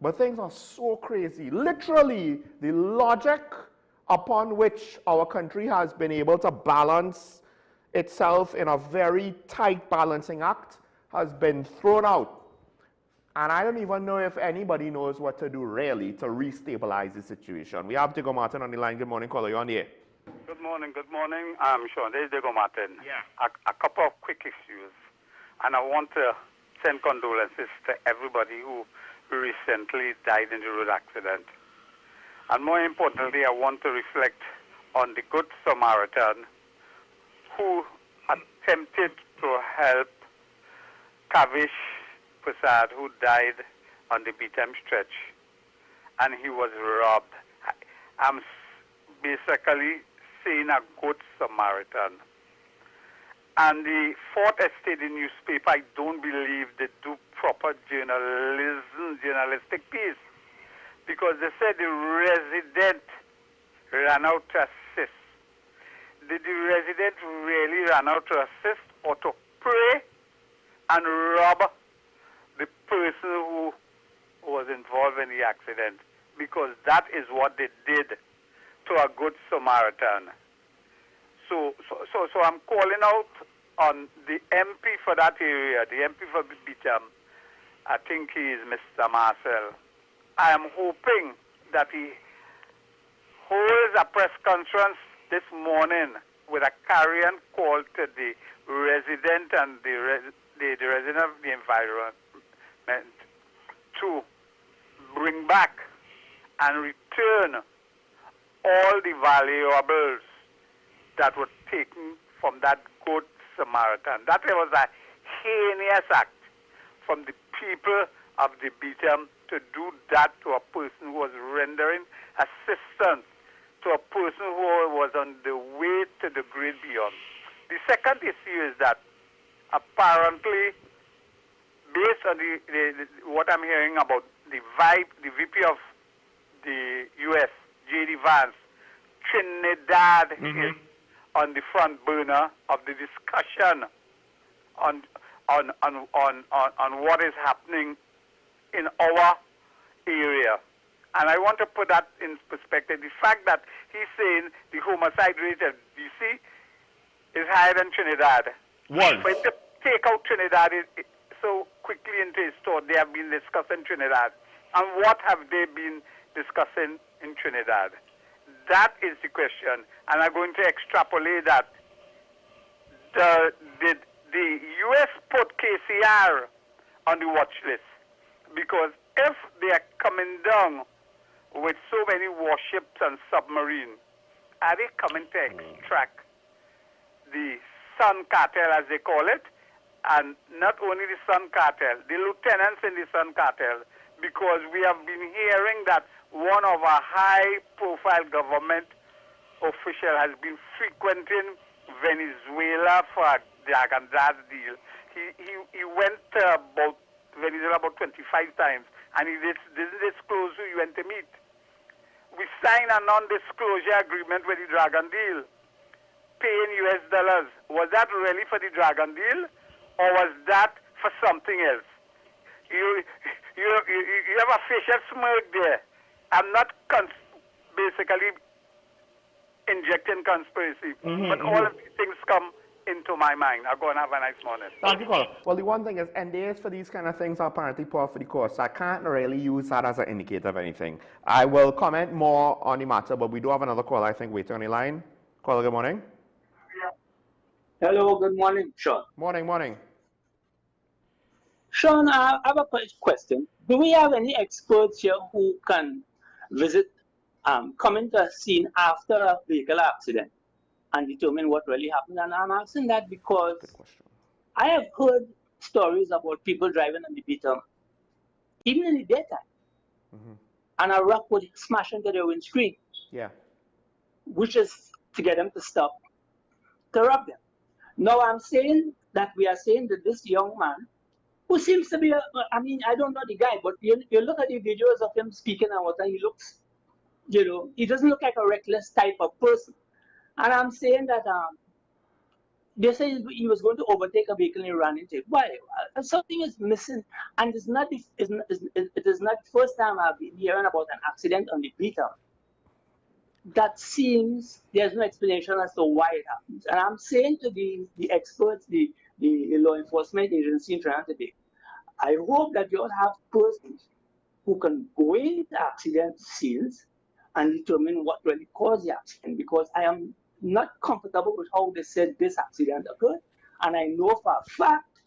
But things are so crazy. Literally, the logic upon which our country has been able to balance itself in a very tight balancing act has been thrown out. And I don't even know if anybody knows what to do really to restabilize the situation. We have Diego Martin on the line. Good morning, caller. You're on the air. Good morning, good morning. I'm Sean. This is Diego Martin. Yeah. A couple of quick issues. And I want to send condolences to everybody who recently died in the road accident. And more importantly, I want to reflect on the Good Samaritan who attempted to help Kavish Prasad, who died on the BTM stretch, and he was robbed. I'm basically saying a Good Samaritan. And the Fourth Estate newspaper, I don't believe they do proper journalistic piece, because they said the resident ran out to assist. Did the resident really run out to assist or to pray and rob the person who was involved in the accident? Because that is what they did to a Good Samaritan. So I'm calling out on the MP for that area, the MP for Bitam. I think he is Mr. Marcel. I am hoping that he holds a press conference this morning with a carrion call to the resident and the resident of the environment to bring back and return all the valuables that were taken from that Good Samaritan. That was a heinous act from the people of the Bitam to do that to a person who was rendering assistance to a person who was on the way to the great beyond. The second issue is that apparently, based on what I'm hearing about the VP of the U.S., J.D. Vance, Trinidad is on the front burner of the discussion on what is happening in our area. And I want to put that in perspective. The fact that he's saying the homicide rate at D.C. is higher than Trinidad. One. But to take out Trinidad so quickly into his thought, they have been discussing Trinidad. And what have they been discussing in Trinidad? That is the question. And I'm going to extrapolate that. The U.S. put KCR on the watch list, because if they are coming down with so many warships and submarines, are they coming to extract the Sun Cartel, as they call it? And not only the Sun Cartel, the lieutenants in the Sun Cartel, because we have been hearing that one of our high-profile government official has been frequenting Venezuela for a Dragon deal. He went about Venezuela about 25 times, and he didn't disclose who he went to meet. We signed a non-disclosure agreement with the Dragon deal, paying US dollars. Was that really for the Dragon deal, or was that for something else? You have a facial smirk there. I'm not basically injecting conspiracy, but all of these things come into my mind. I'll go and have a nice morning. Thank you, caller. Well, the one thing is, NDAs for these kind of things are apparently par for the course. So I can't really use that as an indicator of anything. I will comment more on the matter, but we do have another caller, I think, waiting on the line. Caller, good morning. Hello, good morning, Sean. Morning. Sean, I have a question. Do we have any experts here who can visit, come into a scene after a vehicle accident and determine what really happened? And I'm asking that because I have heard stories about people driving on the Bitam, even in the daytime, and a rock would smash into their windscreen. Yeah. Which is to get them to stop, to rob them. Now I'm saying that we are saying that this young man, who seems to be, I don't know the guy, but you look at the videos of him speaking and what, and he looks, he doesn't look like a reckless type of person. And I'm saying that they say he was going to overtake a vehicle and he ran into it. Why? Something is missing, and it is not the first time I've been hearing about an accident on the Bitam. that seems there's no explanation as to why it happens. And I'm saying to the experts, the law enforcement agency in Trinidad today, I hope that you all have persons who can go into accident scenes and determine what really caused the accident, because I am not comfortable with how they said this accident occurred. And I know for a fact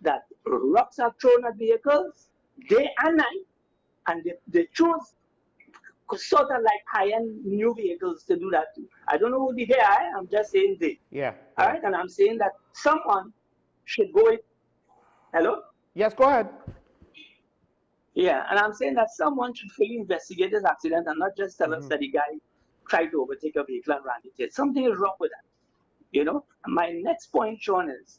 that rocks are thrown at vehicles day and night, and they choose sort of like high-end new vehicles to do that too. I don't know who the they are, I'm just saying they. Yeah. All right, and I'm saying that someone should go in. Hello? Yes, go ahead. Yeah, and I'm saying that someone should fully investigate this accident and not just tell us that the guy tried to overtake a vehicle and ran into it. Something is wrong with that. You know? And my next point, Sean, is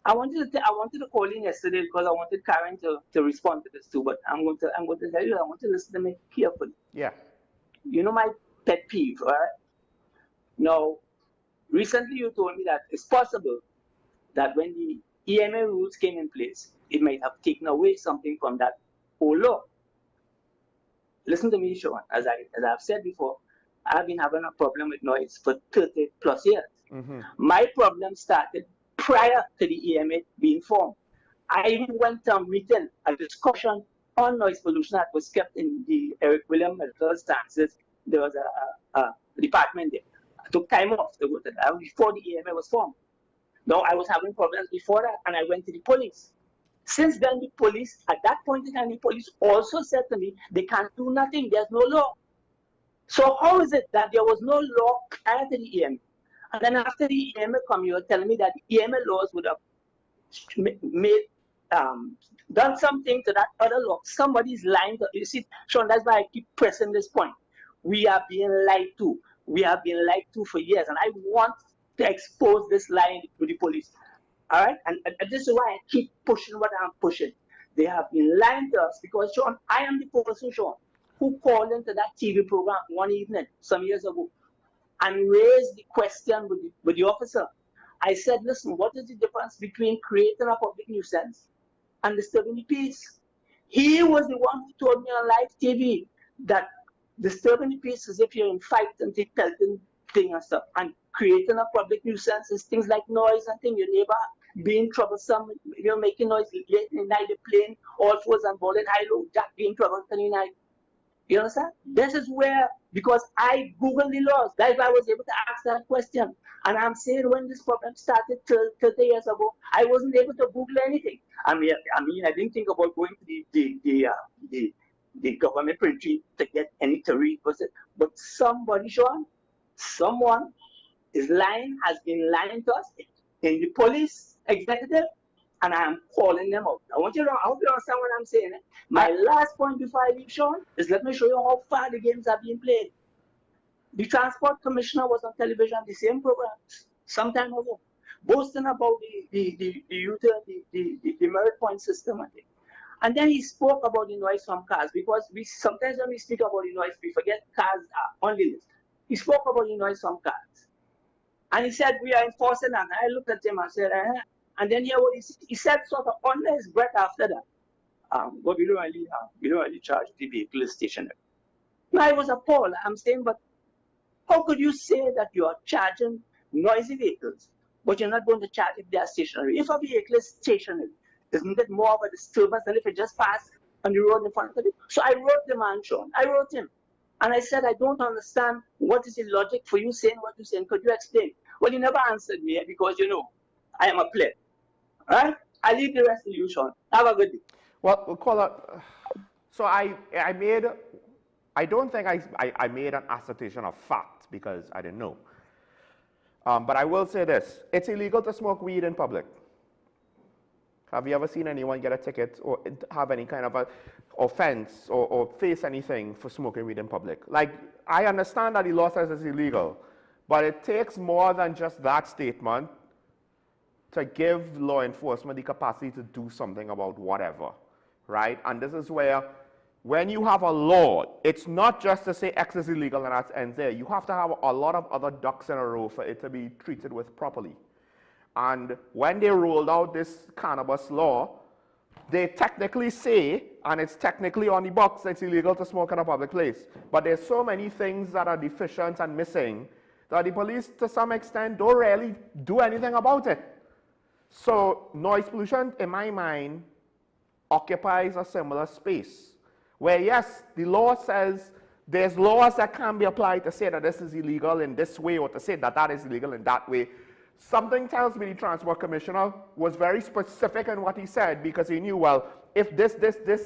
I wanted to call in yesterday because I wanted Karen to respond to this too, but I'm going to tell you I want to listen to me carefully. Yeah. You know my pet peeve, all right? Now, recently you told me that it's possible that when the EMA rules came in place, it might have taken away something from that old law. Listen to me, Sean. As I've said before, I've been having a problem with noise for 30 plus years. My problem started prior to the EMA being formed. I even went and written a discussion on noise pollution that was kept in the Eric William Medical Sciences. There was a department there. I took time off to go to that before the EMA was formed. Now, I was having problems before that, and I went to the police. Since then, the police, at that point in time, the police also said to me, they can't do nothing, there's no law. So how is it that there was no law prior to the EMA? And then after the EMA come, you're telling me that the EMA laws would have done something to that other law. Somebody's lying to, you see, Sean, that's why I keep pressing this point. We are being lied to. We have been lied to for years, and I want to expose this lie to the police. All right? And this is why I keep pushing what I'm pushing. They have been lying to us because, Sean, I am the person, Sean, who called into that TV program one evening some years ago and raised the question with the officer. I said, listen, what is the difference between creating a public nuisance and disturbing the peace? He was the one who told me on live TV that disturbing the peace is if you're in fight and pelting thing and stuff, and creating a public nuisance is things like noise and things, your neighbor being troublesome, you're making noise late in the night, they're playing all fours and ball and high-low, Jack being troublesome in the night. You understand? This is where, because I Googled the laws, that's why I was able to ask that question. And I'm saying when this problem started 30 years ago, I wasn't able to Google anything. I mean, I didn't think about going to the government printing to get any theory, but somebody, Sean, someone is lying, has been lying to us in the police executive, and I am calling them out. I hope you understand what I'm saying. My last point before I leave, Sean, is let me show you how far the games are being played. The transport commissioner was on television, the same program, some time ago, boasting about the merit point system. And then he spoke about the noise from cars, because sometimes when we speak about the noise, we forget cars are on the list. He spoke about the noise from cars. And he said, we are enforcing that. And I looked at him and said, and then he said sort of under his breath after that, but we don't really charge the vehicle stationary. Now I was appalled. I'm saying, but how could you say that you are charging noisy vehicles, but you're not going to charge if they are stationary? If a vehicle is stationary, isn't it more of a disturbance than if it just passed on the road in front of you? So I wrote the man, Sean. I wrote him. And I said, I don't understand what is the logic for you saying what you're saying. Could you explain? Well, he never answered me because, you know, I am a player. All right? I leave the rest to you, Sean. Have a good day. Well, caller, so I don't think I made an assertion of fact because I didn't know. But I will say this. It's illegal to smoke weed in public. Have you ever seen anyone get a ticket or have any kind of a offense or face anything for smoking weed in public? Like, I understand that the law says it's illegal, but it takes more than just that statement to give law enforcement the capacity to do something about whatever, right? And this is where, when you have a law, it's not just to say X is illegal and that ends there. You have to have a lot of other ducks in a row for it to be treated with properly. And when they rolled out this cannabis law, they technically say, and it's technically on the box, it's illegal to smoke in a public place. But there's so many things that are deficient and missing that the police, to some extent, don't really do anything about it. So noise pollution, in my mind, occupies a similar space. Where yes, the law says there's laws that can be applied to say that this is illegal in this way or to say that that is illegal in that way. Something tells me the Transport Commissioner was very specific in what he said because he knew, well, if this,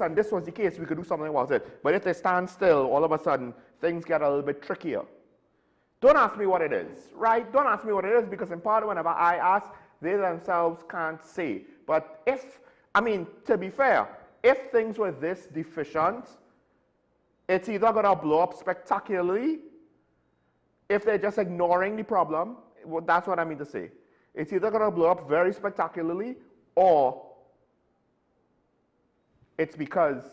and this was the case, we could do something about it. But if they stand still, all of a sudden, things get a little bit trickier. Don't ask me what it is, right? Don't ask me what it is because in part, whenever I ask, they themselves can't say. But if, I mean, to be fair, if things were this deficient, it's either going to blow up spectacularly if they're just ignoring the problem. Well, that's what I mean to say. It's either going to blow up very spectacularly or it's because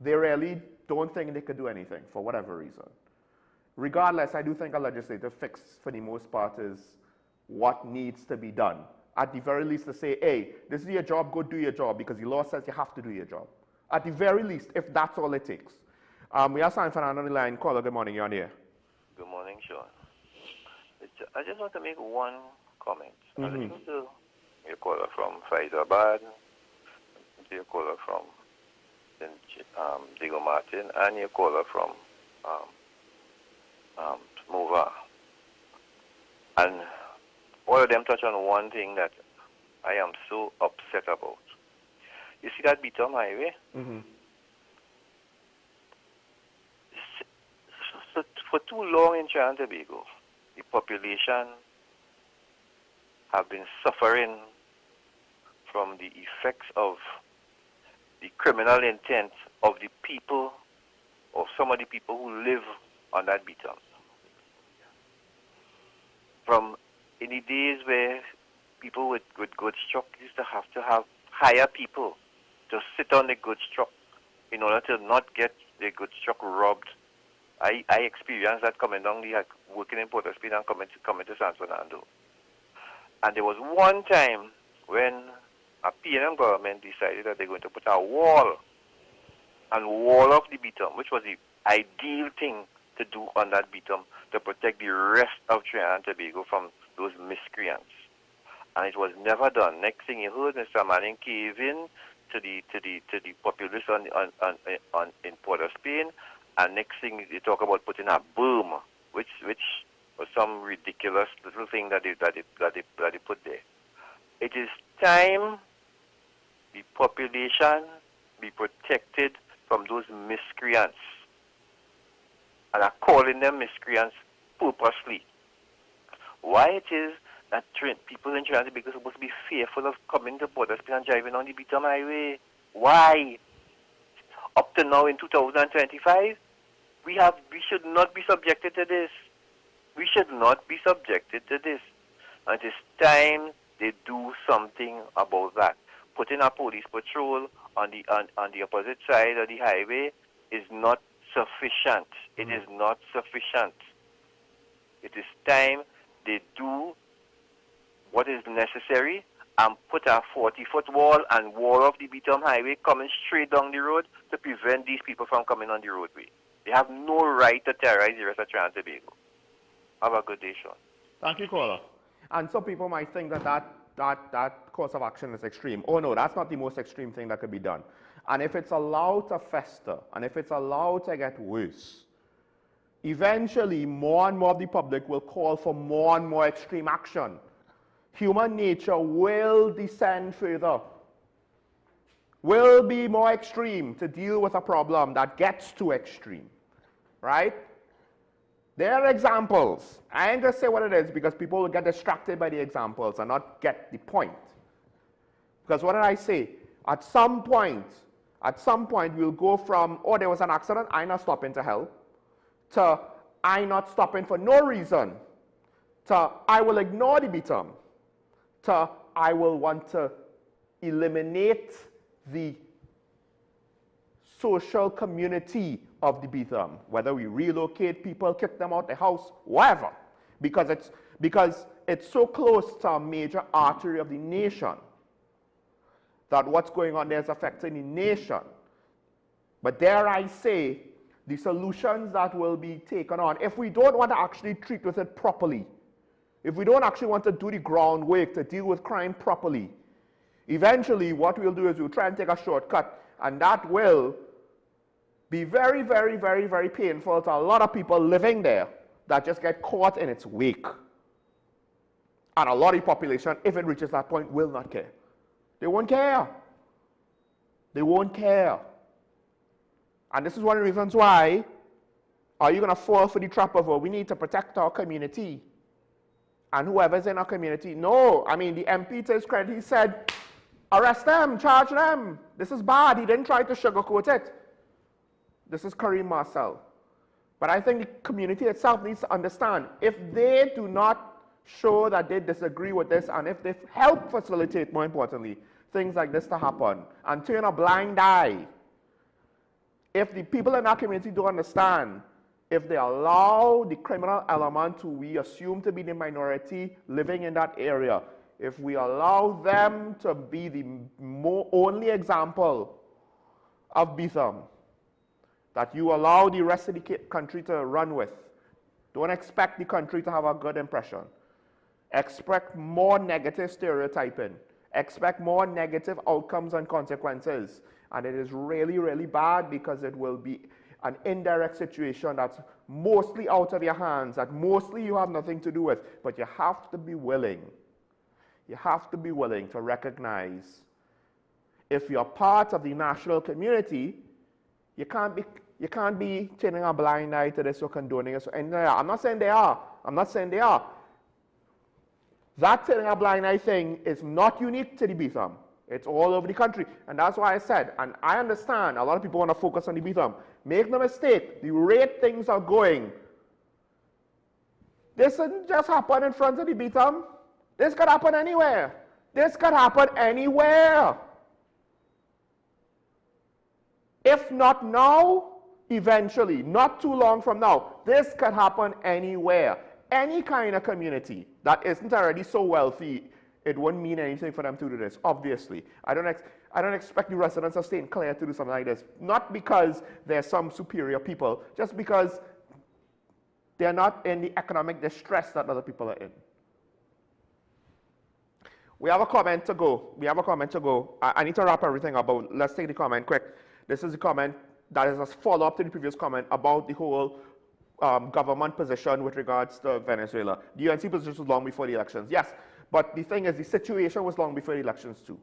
they really don't think they could do anything for whatever reason. Regardless, I do think a legislative fix for the most part is what needs to be done. At the very least to say, hey, this is your job, go do your job because the law says you have to do your job. At the very least, if that's all it takes. We have San Fernando on the line. Caller, good morning, you're on here. Good morning, Sean. I just want to make one comment. I listened to your caller from Faizabad, your caller from Diego Martin, and your caller from Mova. And all of them touch on one thing that I am so upset about. You see that Bitom Highway? So for too long in Trinidad and Tobago, the population have been suffering from the effects of the criminal intent of the people, or some of the people who live on that Bitom. From in the days where people with goods truck used to have hire people to sit on the goods truck in order to not get the goods truck robbed. I experienced that coming down the working in Port of Spain and coming to San Fernando. And there was one time when a PNM government decided that they're going to put a wall off the Bitom, which was the ideal thing to do on that Bitom to protect the rest of Trinidad and Tobago from those miscreants. And it was never done. Next thing you heard, Mr. Manning cave in to the populace in Port of Spain, and next thing they talk about putting a boom, which was some ridiculous little thing that they put there. It is time the population be protected from those miscreants. And I'm calling them miscreants purposely. Why it is that people in Trinidad are supposed to be fearful of coming to Port of Spain and driving on the Bitom Highway? Why? Up to now in 2025, we should not be subjected to this. We should not be subjected to this. And it is time they do something about that. Putting a police patrol on the opposite side of the highway is not sufficient. It is not sufficient. It is time they do what is necessary and put a 40-foot wall and wall off the Bitom Highway coming straight down the road to prevent these people from coming on the roadway. They have no right to terrorize the rest of Trinidad and Tobago. Have a good day, Sean. Thank you, caller. And some people might think that course of action is extreme. Oh no, that's not the most extreme thing that could be done. And if it's allowed to fester, and if it's allowed to get worse, eventually more and more of the public will call for more and more extreme action. Human nature will descend further, will be more extreme to deal with a problem that gets too extreme, right? There are examples. I ain't just say what it is because people will get distracted by the examples and not get the point. Because what did I say? At some point we'll go from, oh, there was an accident, I not stopping to help, to I not stopping for no reason, to I will ignore the Bitom, to I will want to eliminate the social community of the Bitom, whether we relocate people, kick them out the house, whatever, because it's so close to a major artery of the nation. that what's going on there is affecting the nation. But dare I say, the solutions that will be taken on, if we don't want to actually treat with it properly, if we don't actually want to do the groundwork to deal with crime properly, eventually what we'll do is we'll try and take a shortcut, and that will be very, very, very, very painful to a lot of people living there that just get caught in its wake. And a lot of the population, if it reaches that point, will not care. They won't care. They won't care. And this is one of the reasons why are you going to fall for the trap of, we need to protect our community and whoever's in our community. No, I mean, the MP, to his credit, he said, arrest them, charge them. This is bad. He didn't try to sugarcoat it. This is Kareem Marcel. But I think the community itself needs to understand, if they do not show that they disagree with this, and if they help facilitate, more importantly, things like this to happen, and turn a blind eye, if the people in our community don't understand, if they allow the criminal element who we assume to be the minority living in that area, if we allow them to be the only example of Bitham that you allow the rest of the country to run with, don't expect the country to have a good impression. Expect more negative stereotyping. Expect more negative outcomes and consequences. And it is really, really bad because it will be an indirect situation that's mostly out of your hands, that mostly you have nothing to do with. But you have to be willing. You have to be willing to recognize if you're part of the national community, you can't be turning a blind eye to this or condoning it. And I'm not saying they are. I'm not saying they are. That turning a blind eye thing is not unique to the Bitham. It's all over the country. And that's why I said, and I understand, a lot of people want to focus on the Bitham. Make no mistake, the rate things are going. This didn't just happen in front of the Bitham. This could happen anywhere. This could happen anywhere. If not now, eventually, not too long from now, this could happen anywhere. Any kind of community that isn't already so wealthy, it wouldn't mean anything for them to do this, obviously. I don't expect the residents of St. Clair to do something like this. Not because they're some superior people, just because they're not in the economic distress that other people are in. We have a comment to go. We have a comment to go. I need to wrap everything up, but let's take the comment quick. This is a comment that is a follow-up to the previous comment about the whole government position with regards to Venezuela. The UNC position was long before the elections, yes. But the thing is, the situation was long before the elections too.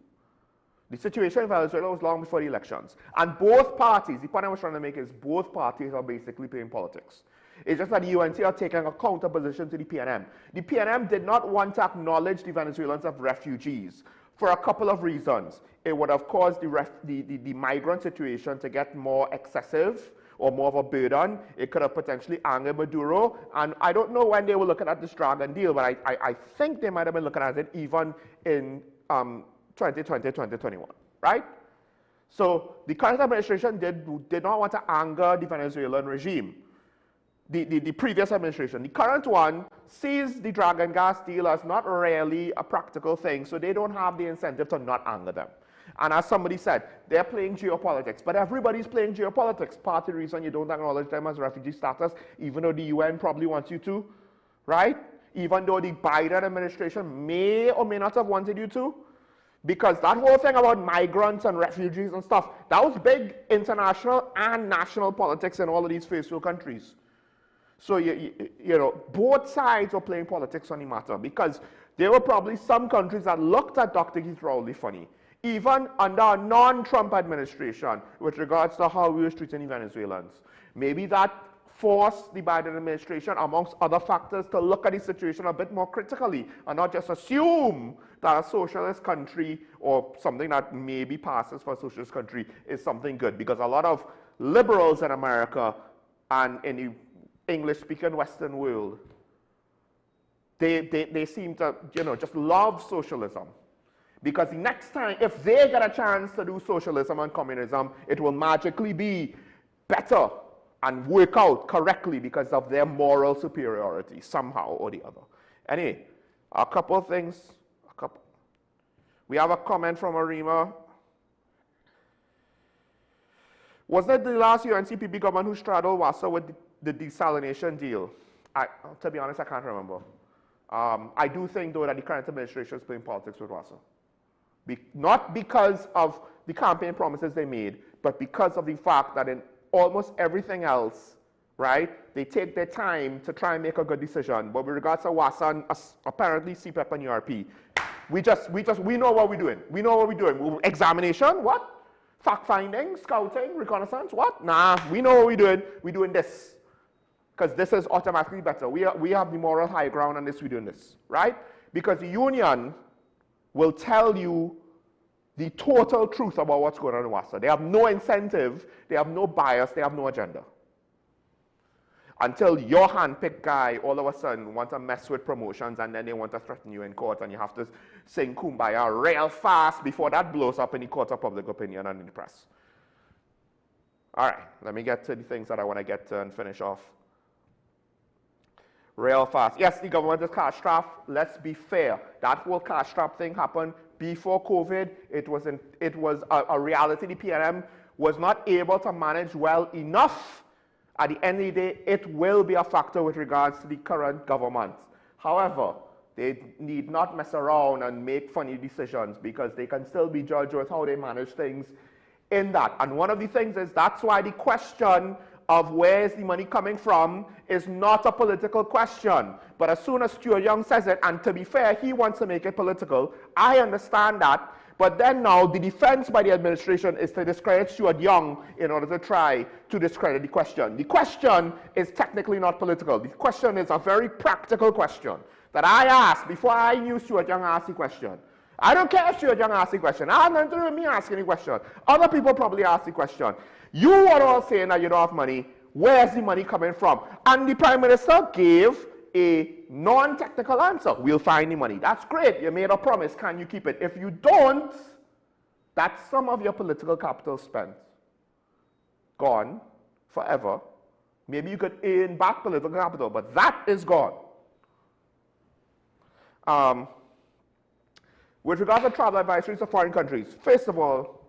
The situation in Venezuela was long before the elections. And both parties, the point I was trying to make is both parties are basically playing politics. It's just that the UNC are taking a counter position to the PNM. The PNM did not want to acknowledge the Venezuelans as refugees for a couple of reasons. It would have caused the migrant situation to get more excessive or more of a burden. It could have potentially angered Maduro. And I don't know when they were looking at this dragon deal, but I think they might have been looking at it even in 2020, 2021, right? So the current administration did not want to anger the Venezuelan regime. The previous administration. The current one sees the dragon gas deal as not really a practical thing, so they don't have the incentive to not anger them. And as somebody said, they're playing geopolitics, but everybody's playing geopolitics. Part of the reason you don't acknowledge them as refugee status, even though the UN probably wants you to, right? Even though the Biden administration may or may not have wanted you to, because that whole thing about migrants and refugees and stuff, that was big international and national politics in all of these first world countries. So, you know, both sides were playing politics on the matter, because there were probably some countries that looked at Dr. Keith Rowley funny, even under a non-Trump administration, with regards to how we were treating the Venezuelans. Maybe that forced the Biden administration, amongst other factors, to look at the situation a bit more critically and not just assume that a socialist country or something that maybe passes for a socialist country is something good. Because a lot of liberals in America and in the English-speaking Western world, they seem to, you know, just love socialism. Because the next time, if they get a chance to do socialism and communism, it will magically be better and work out correctly because of their moral superiority, somehow or the other. Anyway, a couple of things. We have a comment from Arima. Was it the last UNCPB government who straddled Wassa with the desalination deal? To be honest, I can't remember. I do think, though, that the current administration is playing politics with Wassa. Not because of the campaign promises they made, but because of the fact that in almost everything else, right, they take their time to try and make a good decision. But with regards to Wassa and apparently CPEP and URP, we know what we're doing. We know what we're doing. Examination, what? Fact-finding, scouting, reconnaissance, what? Nah, we know what we're doing. We're doing this. Because this is automatically better. We have the moral high ground on this, we're doing this, right? Because the union will tell you the total truth about what's going on in Wassa. They have no incentive, they have no bias, they have no agenda. Until your hand-picked guy all of a sudden wants to mess with promotions and then they want to threaten you in court and you have to sing Kumbaya real fast before that blows up in the court of public opinion and in the press. All right, let me get to the things that I want to get to and finish off. Real fast. Yes, the government is cash strapped. Let's be fair. That whole cash strap thing happened before COVID. It was a reality. The PNM was not able to manage well enough. At the end of the day, it will be a factor with regards to the current government. However, they need not mess around and make funny decisions because they can still be judged with how they manage things in that. And one of the things is that's why the question of where is the money coming from is not a political question. But as soon as Stuart Young says it, and to be fair, he wants to make it political, I understand that. But then now the defense by the administration is to discredit Stuart Young in order to try to discredit the question. The question is technically not political. The question is a very practical question that I asked before I knew Stuart Young asked the question. I don't care if Stuart Young asked the question. I have nothing to do with me asking the question. Other people probably asked the question. You are all saying that you don't have money. Where's the money coming from? And the Prime Minister gave a non-technical answer. We'll find the money. That's great. You made a promise. Can you keep it? If you don't, that's some of your political capital spent. Gone forever. Maybe you could earn back political capital, but that is gone. With regard to travel advisories to foreign countries, first of all,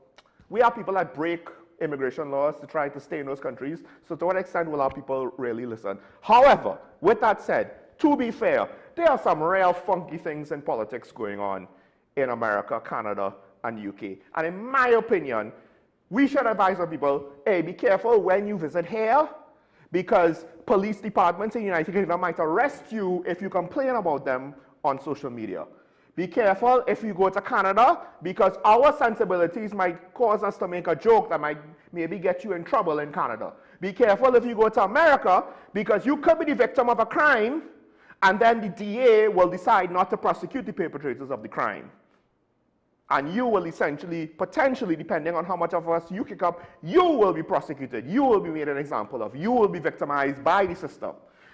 we have people that break immigration laws to try to stay in those countries. So to what extent will our people really listen? However, with that said, to be fair, there are some real funky things in politics going on in America, Canada, and UK. And in my opinion, we should advise our people, hey, be careful when you visit here, because police departments in the United Kingdom might arrest you if you complain about them on social media. Be careful if you go to Canada, because our sensibilities might cause us to make a joke that might maybe get you in trouble in Canada. Be careful if you go to America, because you could be the victim of a crime, and then the DA will decide not to prosecute the perpetrators of the crime. And you will essentially, potentially, depending on how much of us you kick up, you will be prosecuted. You will be made an example of. You will be victimized by the system.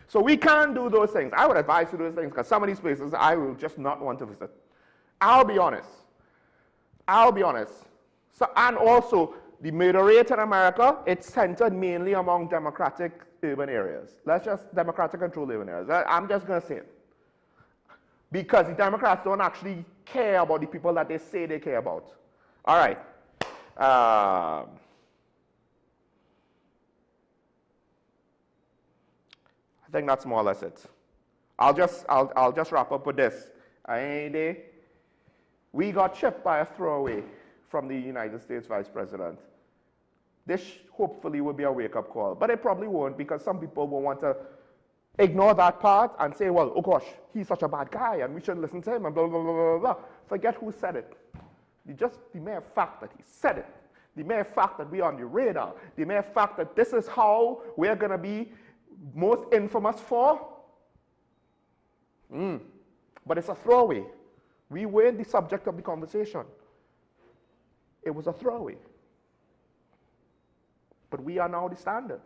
So we can't do those things. I would advise you to do those things because some of these places I will just not want to visit. I'll be honest. I'll be honest. So, and also, the murder rate in America, it's centered mainly among democratic urban areas. Let's just democratic controlled urban areas. I'm just going to say it. Because the Democrats don't actually care about the people that they say they care about. All right. I think that's more or less it. I'll just wrap up with this. We got chipped by a throwaway from the United States Vice President. This hopefully will be a wake-up call, but it probably won't, because some people will want to ignore that part and say, well, oh gosh, he's such a bad guy and we shouldn't listen to him and blah, blah, blah, blah, blah. Forget who said it. Just the mere fact that he said it, the mere fact that we're on the radar, the mere fact that this is how we're going to be most infamous for. But it's a throwaway. We weren't the subject of the conversation. It was a throwaway. But we are now the standard,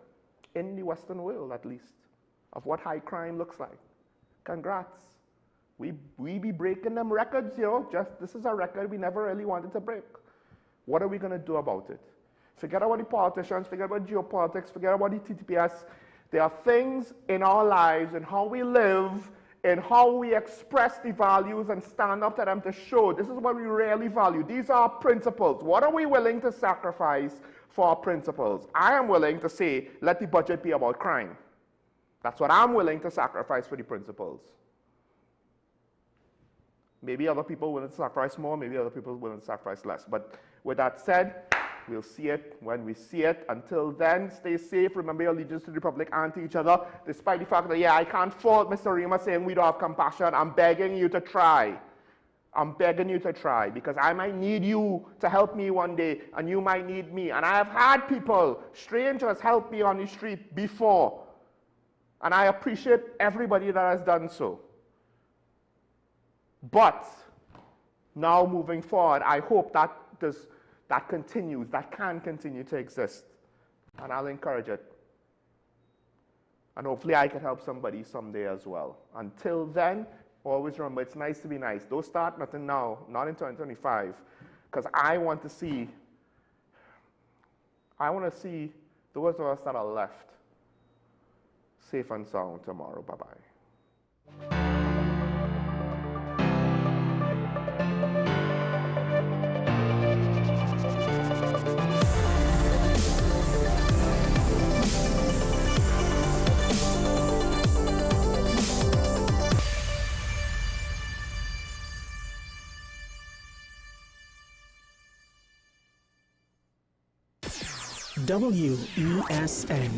in the Western world at least, of what high crime looks like. Congrats. We be breaking them records, you know, this is a record we never really wanted to break. What are we going to do about it? Forget about the politicians, forget about geopolitics, forget about the TTPS. There are things in our lives and how we live in how we express the values and stand up to them to show this is what we really value. These are principles. What are we willing to sacrifice for our principles? I am willing to say, let the budget be about crime. That's what I'm willing to sacrifice for the principles. Maybe other people will sacrifice more, maybe other people will sacrifice less. But with that said, we'll see it when we see it. Until then, stay safe. Remember your allegiance to the Republic and to each other. Despite the fact that, yeah, I can't fault Mr. Rima saying we don't have compassion. I'm begging you to try. I'm begging you to try, because I might need you to help me one day, and you might need me. And I have had people, strangers, help me on the street before. And I appreciate everybody that has done so. But now moving forward, I hope that continues, that can continue to exist. And I'll encourage it. And hopefully I can help somebody someday as well. Until then, always remember, it's nice to be nice. Don't start nothing now, not in 2025, because I want to see those of us that are left safe and sound tomorrow. Bye-bye. WESN.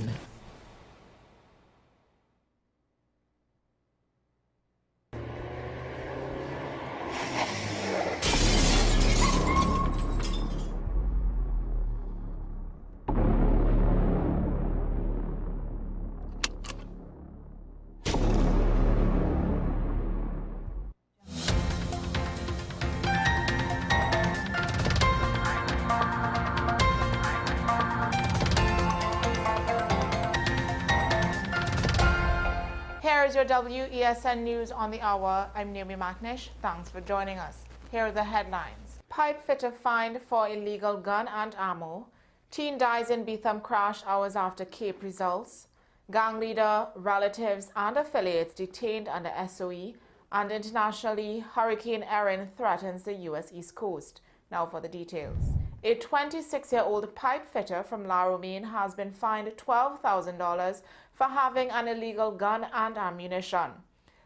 Here's your WESN News on the hour. I'm Naomi McNish. Thanks for joining us. Here are the headlines. Pipe fitter fined for illegal gun and ammo. Teen dies in Betham crash hours after Cape results. Gang leader, relatives and affiliates detained under SOE. And internationally, Hurricane Erin threatens the U.S. East Coast. Now for the details. A 26-year-old pipe fitter from La Romaine has been fined $12,000 for having an illegal gun and ammunition.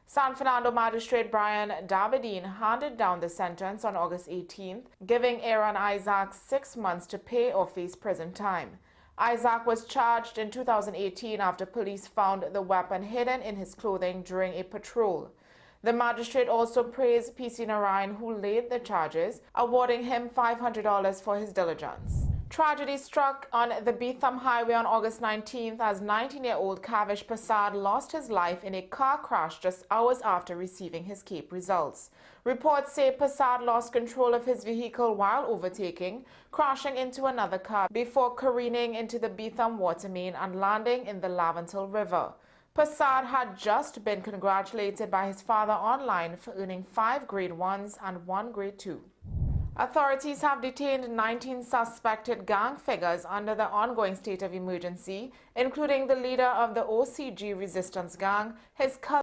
San Fernando Magistrate Brian Dabedine handed down the sentence on August 18th, giving Aaron Isaac 6 months to pay or face prison time. Isaac was charged in 2018 after police found the weapon hidden in his clothing during a patrol. The magistrate also praised PC Narayan, who laid the charges, awarding him $500 for his diligence. Tragedy struck on the Betham Highway on August 19th as 19-year-old Kavish Prasad lost his life in a car crash just hours after receiving his Cape results. Reports say Prasad lost control of his vehicle while overtaking, crashing into another car before careening into the Betham water main and landing in the Laventil River. Prasad had just been congratulated by his father online for earning 5 grade 1s and 1 grade 2. Authorities have detained 19 suspected gang figures under the ongoing state of emergency, including the leader of the OCG resistance gang, his cousin